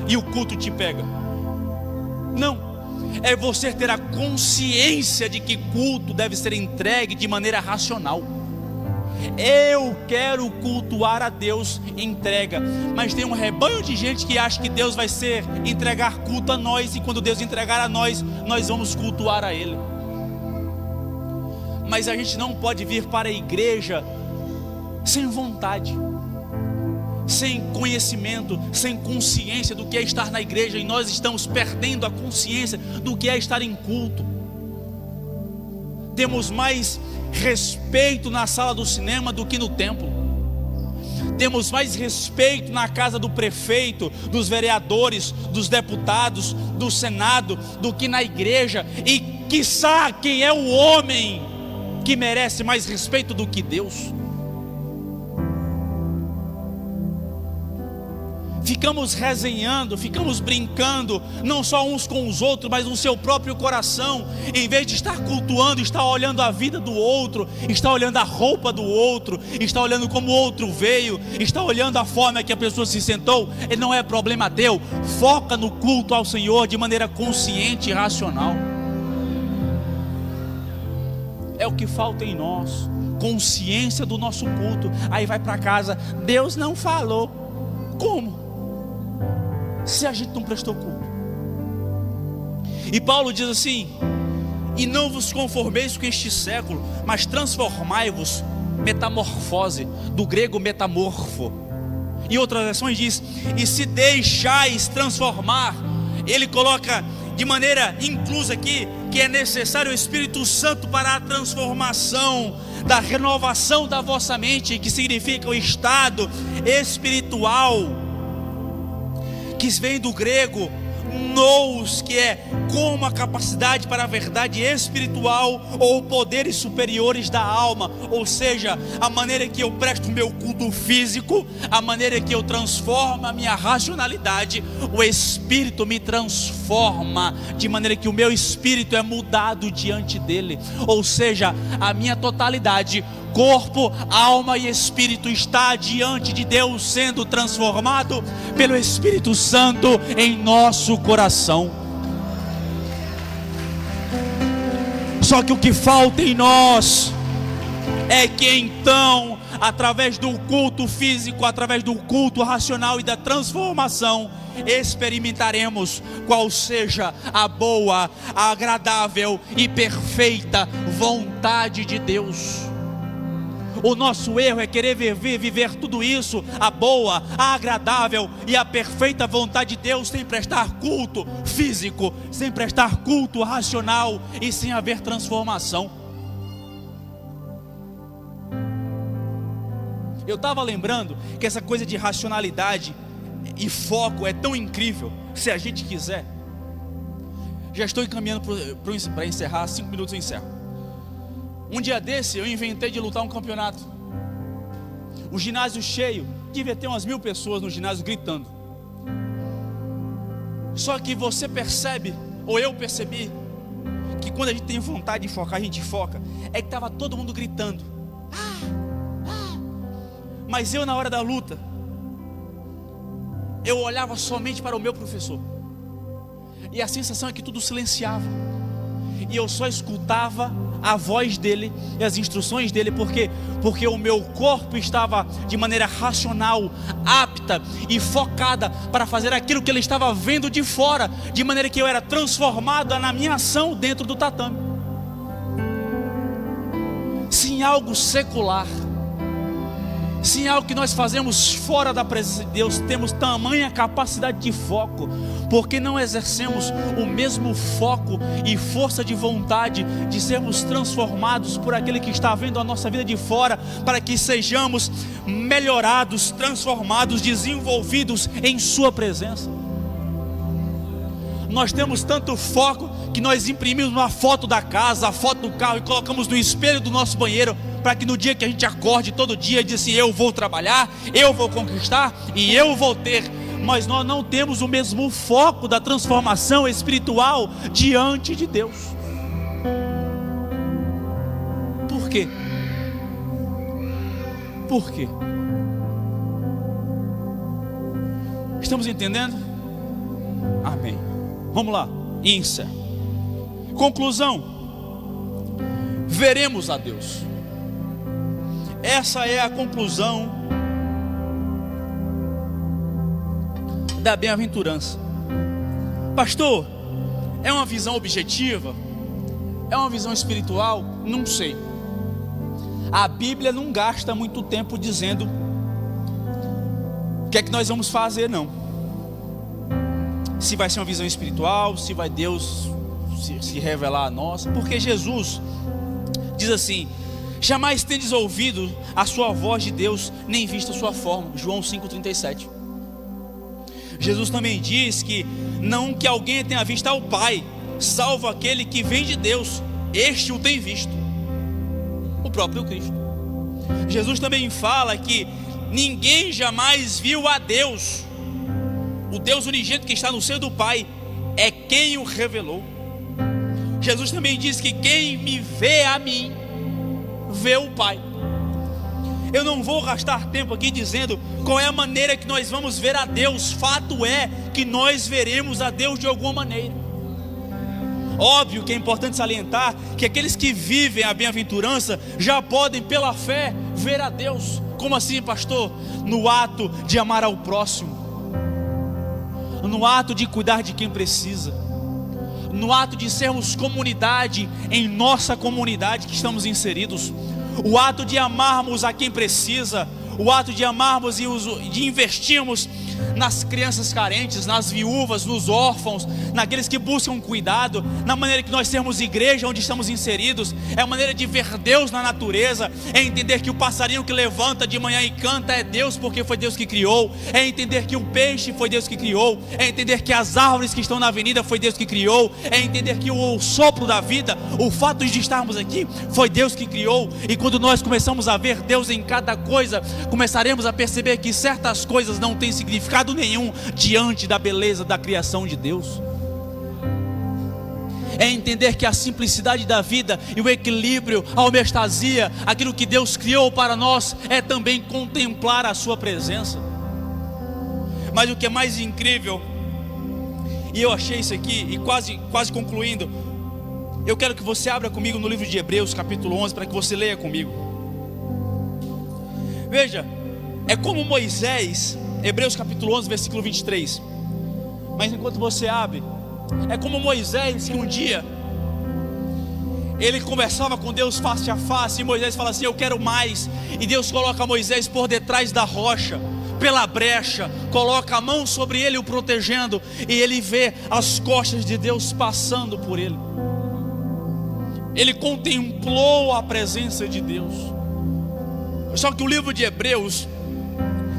e o culto te pega. Não. É você ter a consciência de que culto deve ser entregue de maneira racional. Eu quero cultuar a Deus, entrega. Mas tem um rebanho de gente que acha que Deus vai entregar culto a nós, e quando Deus entregar a nós, nós vamos cultuar a Ele. Mas a gente não pode vir para a igreja sem vontade, sem conhecimento, sem consciência do que é estar na igreja. E nós estamos perdendo a consciência do que é estar em culto. Temos mais respeito na sala do cinema do que no templo. Temos mais respeito na casa do prefeito, dos vereadores, dos deputados, do Senado, do que na igreja. E quiçá quem é o homem que merece mais respeito do que Deus? Ficamos resenhando, ficamos brincando, não só uns com os outros, mas no seu próprio coração. Em vez de estar cultuando, está olhando a vida do outro, está olhando a roupa do outro, está olhando como o outro veio, está olhando a forma que a pessoa se sentou. E não é problema teu. Foca no culto ao Senhor de maneira consciente e racional. É o que falta em nós, consciência do nosso culto. Aí vai para casa, Deus não falou. Como? Se a gente não prestou culto. E Paulo diz assim: e não vos conformeis com este século, mas transformai-vos. Metamorfose, do grego metamorfo. Em outras versões diz: e se deixais transformar. Ele coloca de maneira inclusa aqui que é necessário o Espírito Santo para a transformação, da renovação da vossa mente, que significa o estado espiritual, que vem do grego nous, que é como a capacidade para a verdade espiritual ou poderes superiores da alma. Ou seja, a maneira que eu presto o meu culto físico, a maneira que eu transformo a minha racionalidade, o Espírito me transforma, de maneira que o meu espírito é mudado diante dele. Ou seja, a minha totalidade, corpo, alma e espírito, está diante de Deus, sendo transformado pelo Espírito Santo em nosso coração. Só que o que falta em nós é que então, através do culto físico, através do culto racional e da transformação, experimentaremos qual seja a boa, a agradável e perfeita vontade de Deus. O nosso erro é querer viver tudo isso, a boa, a agradável e a perfeita vontade de Deus, sem prestar culto físico, sem prestar culto racional e sem haver transformação. Eu estava lembrando que essa coisa de racionalidade e foco é tão incrível, se a gente quiser. Já estou encaminhando para encerrar, 5 minutos eu encerro. Um dia desse eu inventei de lutar um campeonato. O ginásio cheio, devia ter umas 1000 pessoas no ginásio gritando. Só que você percebe, ou eu percebi, que quando a gente tem vontade de focar, a gente foca, é que estava todo mundo gritando. Mas eu, na hora da luta, eu olhava somente para o meu professor, e a sensação é que tudo silenciava, e eu só escutava a voz dele e as instruções dele, porque o meu corpo estava de maneira racional, apta e focada para fazer aquilo que ele estava vendo de fora, de maneira que eu era transformado na minha ação dentro do tatame. Se em algo secular, se em algo que nós fazemos fora da presença de Deus, temos tamanha capacidade de foco, porque não exercemos o mesmo foco e força de vontade de sermos transformados por aquele que está vendo a nossa vida de fora, para que sejamos melhorados, transformados, desenvolvidos em sua presença. Nós temos tanto foco que nós imprimimos uma foto da casa, a foto do carro, e colocamos no espelho do nosso banheiro, para que no dia que a gente acorde todo dia, diz assim: eu vou trabalhar, eu vou conquistar e eu vou ter. Mas nós não temos o mesmo foco da transformação espiritual diante de Deus. Por quê? Por quê? Estamos entendendo? Amém. Vamos lá, encerra. Conclusão: veremos a Deus. Essa é a conclusão da bem-aventurança. Pastor, é uma visão objetiva? É uma visão espiritual? Não sei. A Bíblia não gasta muito tempo dizendo o que é que nós vamos fazer, não. Se vai ser uma visão espiritual, se vai Deus se revelar a nós. Porque Jesus diz assim: jamais tendes ouvido a sua voz de Deus, nem visto a sua forma. João 5,37. Jesus também diz que não que alguém tenha visto ao Pai, salvo aquele que vem de Deus, este o tem visto, o próprio Cristo. Jesus também fala que ninguém jamais viu a Deus. O Deus unigênito que está no seio do Pai é quem o revelou. Jesus também diz que quem me vê a mim, vê o Pai. Eu não vou gastar tempo aqui dizendo qual é a maneira que nós vamos ver a Deus. Fato é que nós veremos a Deus de alguma maneira. Óbvio que é importante salientar que aqueles que vivem a bem-aventurança já podem pela fé ver a Deus. Como assim, pastor? No ato de amar ao próximo, no ato de cuidar de quem precisa, no ato de sermos comunidade em nossa comunidade que estamos inseridos, o ato de amarmos a quem precisa, o ato de amarmos e de investirmos nas crianças carentes, nas viúvas, nos órfãos, naqueles que buscam cuidado, na maneira que nós sermos igreja onde estamos inseridos. É a maneira de ver Deus na natureza, é entender que o passarinho que levanta de manhã e canta é Deus, porque foi Deus que criou. É entender que o peixe foi Deus que criou. É entender que as árvores que estão na avenida foi Deus que criou. É entender que o sopro da vida, o fato de estarmos aqui, foi Deus que criou. E quando nós começamos a ver Deus em cada coisa, começaremos a perceber que certas coisas não têm significado nenhum diante da beleza da criação de Deus. É entender que a simplicidade da vida e o equilíbrio, a homeostasia, aquilo que Deus criou para nós, é também contemplar a sua presença. Mas o que é mais incrível, e eu achei isso aqui, e quase concluindo, eu quero que você abra comigo no livro de Hebreus capítulo 11, para que você leia comigo. Veja, é como Moisés, Hebreus capítulo 11, versículo 23. Mas enquanto você abre, é como Moisés, que um dia ele conversava com Deus face a face, e Moisés fala assim: eu quero mais. E Deus coloca Moisés por detrás da rocha, pela brecha, coloca a mão sobre ele, o protegendo, e ele vê as costas de Deus passando por ele. Ele contemplou a presença de Deus. Só que o livro de Hebreus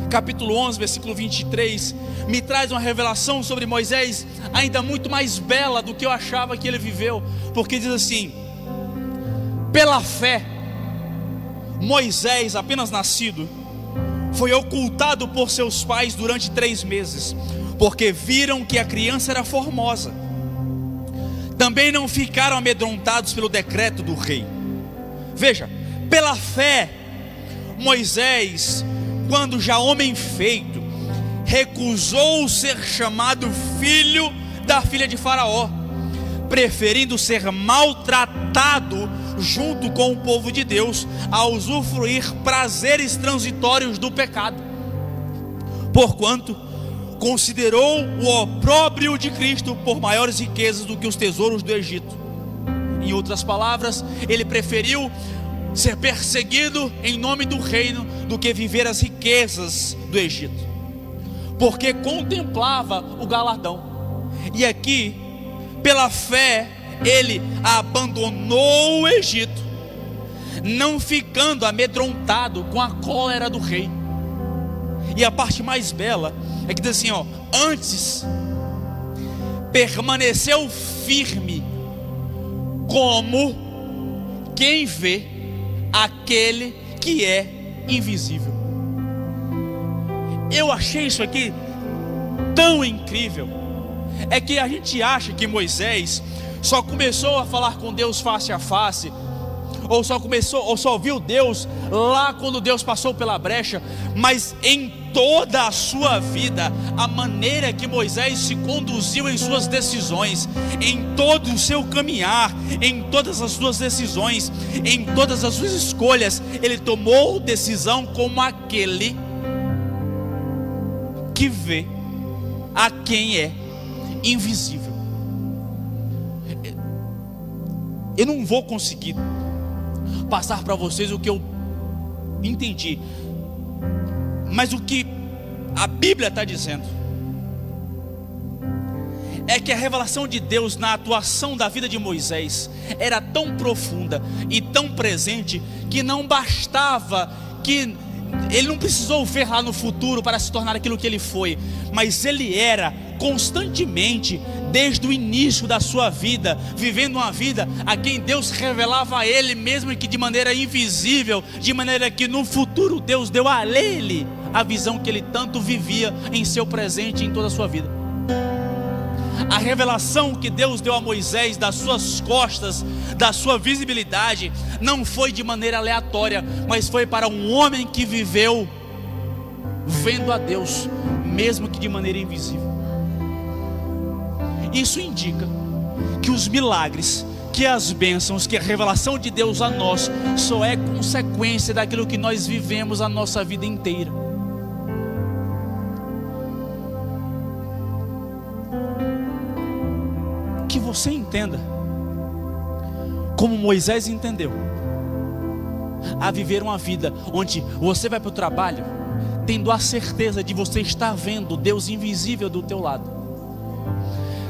capítulo 11, versículo 23, me traz uma revelação sobre Moisés ainda muito mais bela do que eu achava que ele viveu. Porque diz assim: pela fé, Moisés, apenas nascido, foi ocultado por seus pais durante 3 meses, porque viram que a criança era formosa. também não ficaram amedrontados pelo decreto do rei. Veja, pela fé, Moisés, quando já homem feito, recusou ser chamado filho da filha de Faraó, preferindo ser maltratado junto com o povo de Deus, a usufruir prazeres transitórios do pecado, porquanto considerou o opróbrio de Cristo por maiores riquezas do que os tesouros do Egito. Em outras palavras, ele preferiu ser perseguido em nome do reino do que viver as riquezas do Egito, porque contemplava o galardão. E aqui, pela fé, ele abandonou o Egito, não ficando amedrontado com a cólera do rei. E a parte mais bela é que diz assim, antes permaneceu firme, como quem vê aquele que é invisível. Eu achei isso aqui tão incrível. É que a gente acha que Moisés só começou a falar com Deus face a face, ou só viu Deus lá quando Deus passou pela brecha. Mas em toda a sua vida, a maneira que Moisés se conduziu em suas decisões, em todo o seu caminhar, em todas as suas decisões, em todas as suas escolhas, ele tomou decisão como aquele que vê a quem é invisível. Eu não vou conseguir passar para vocês o que eu entendi, mas o que a Bíblia está dizendo é que a revelação de Deus na atuação da vida de Moisés era tão profunda e tão presente, que não bastava, que ele não precisou ver lá no futuro para se tornar aquilo que ele foi, mas ele era constantemente, desde o início da sua vida, vivendo uma vida a quem Deus revelava a ele, mesmo que de maneira invisível, de maneira que no futuro Deus deu a ele a visão que ele tanto vivia em seu presente e em toda a sua vida. A revelação que Deus deu a Moisés das suas costas, da sua visibilidade, não foi de maneira aleatória, mas foi para um homem que viveu vendo a Deus, mesmo que de maneira invisível. Isso indica que os milagres, que as bênçãos, que a revelação de Deus a nós só é consequência daquilo que nós vivemos a nossa vida inteira. Que você entenda, como Moisés entendeu, a viver uma vida onde você vai para o trabalho tendo a certeza de você estar vendo Deus invisível do teu lado.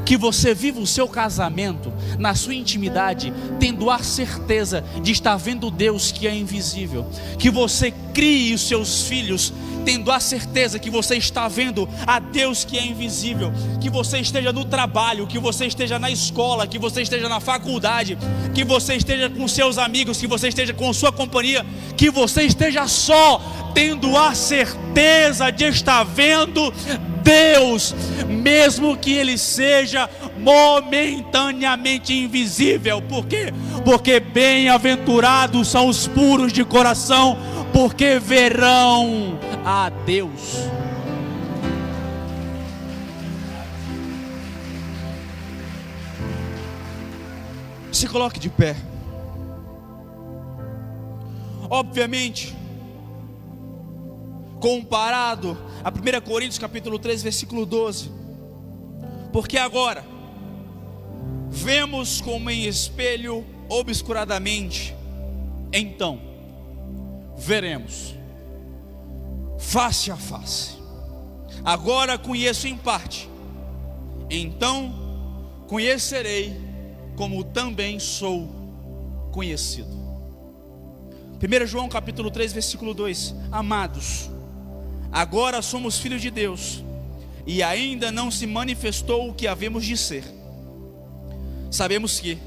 Que você viva o seu casamento na sua intimidade, tendo a certeza de estar vendo Deus que é invisível. Que você crie os seus filhos, tendo a certeza que você está vendo a Deus que é invisível. Que você esteja no trabalho, que você esteja na escola, que você esteja na faculdade, que você esteja com seus amigos, que você esteja com sua companhia, que você esteja só, tendo a certeza de estar vendo Deus, mesmo que Ele seja momentaneamente invisível. Por quê? Porque bem-aventurados são os puros de coração, porque verão a Deus. Se coloque de pé. Obviamente, comparado a 1 Coríntios capítulo 3, versículo 12, porque agora vemos como em espelho obscuradamente, então veremos face a face. Agora conheço em parte, então conhecerei como também sou conhecido. 1 João capítulo 3, versículo 2: amados, agora somos filhos de Deus, e ainda não se manifestou o que havemos de ser. Sabemos que,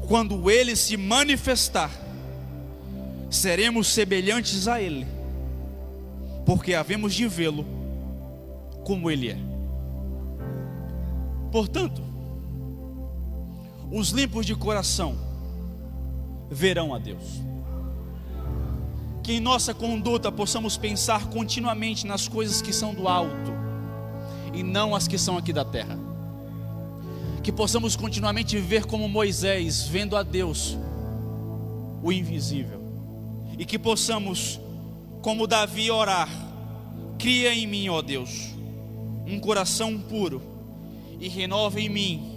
quando Ele se manifestar, seremos semelhantes a Ele, porque havemos de vê-lo como Ele é. Portanto, os limpos de coração verão a Deus. Que em nossa conduta possamos pensar continuamente nas coisas que são do alto e não as que são aqui da terra. Que possamos continuamente viver como Moisés, vendo a Deus, o invisível. E que possamos, como Davi, orar: cria em mim, ó Deus, um coração puro e renova em mim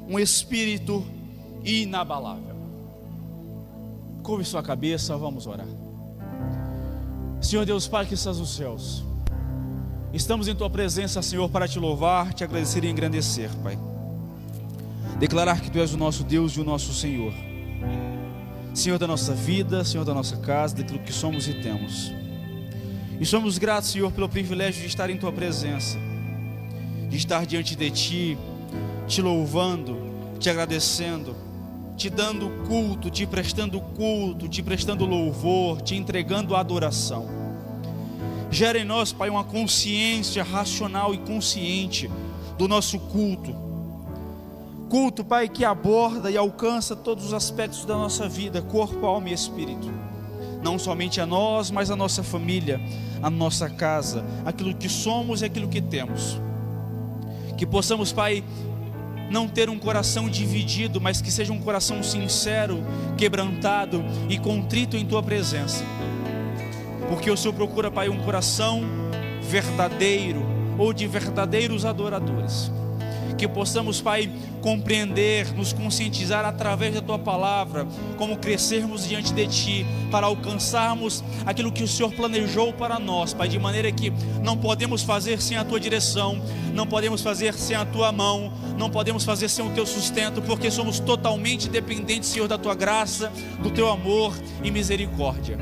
um espírito inabalável. Curve sua cabeça, vamos orar. Senhor Deus Pai que estás nos céus, estamos em Tua presença, Senhor, para Te louvar, Te agradecer e engrandecer, Pai. Declarar que Tu és o nosso Deus e o nosso Senhor, Senhor da nossa vida, Senhor da nossa casa, daquilo que somos e temos. E somos gratos, Senhor, pelo privilégio de estar em Tua presença, de estar diante de Ti, Te louvando, Te agradecendo, Te dando culto, Te prestando louvor, Te entregando adoração. Gera em nós, Pai, uma consciência racional e consciente do nosso culto. Culto, Pai, que aborda e alcança todos os aspectos da nossa vida, corpo, alma e espírito. Não somente a nós, mas a nossa família, a nossa casa, aquilo que somos e aquilo que temos. Que possamos, Pai, não ter um coração dividido, mas que seja um coração sincero, quebrantado e contrito em Tua presença. Porque o Senhor procura, Pai, um coração verdadeiro ou de verdadeiros adoradores. Que possamos, Pai, compreender, nos conscientizar através da Tua palavra, como crescermos diante de Ti, para alcançarmos aquilo que o Senhor planejou para nós, Pai, de maneira que não podemos fazer sem a Tua direção, não podemos fazer sem a Tua mão, não podemos fazer sem o Teu sustento, porque somos totalmente dependentes, Senhor, da Tua graça, do Teu amor e misericórdia.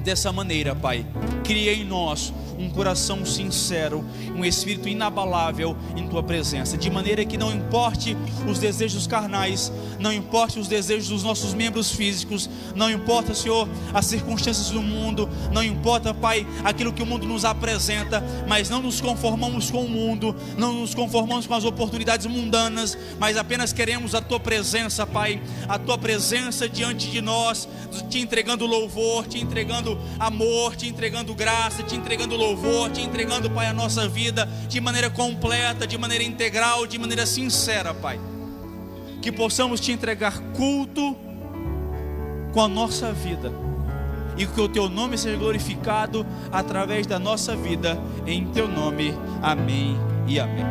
Dessa maneira, Pai, cria em nós um coração sincero, um espírito inabalável em Tua presença, de maneira que não importe os desejos carnais, não importe os desejos dos nossos membros físicos, não importa, Senhor, as circunstâncias do mundo, não importa, Pai, aquilo que o mundo nos apresenta, mas não nos conformamos com o mundo, não nos conformamos com as oportunidades mundanas, mas apenas queremos a Tua presença, Pai, a Tua presença diante de nós, Te entregando louvor, Te entregando amor, Te entregando graça, Te entregando louvor, Te entregando, Pai, a nossa vida de maneira completa, de maneira integral, de maneira sincera, Pai. Que possamos Te entregar culto com a nossa vida e que o Teu nome seja glorificado através da nossa vida, em Teu nome, amém e amém.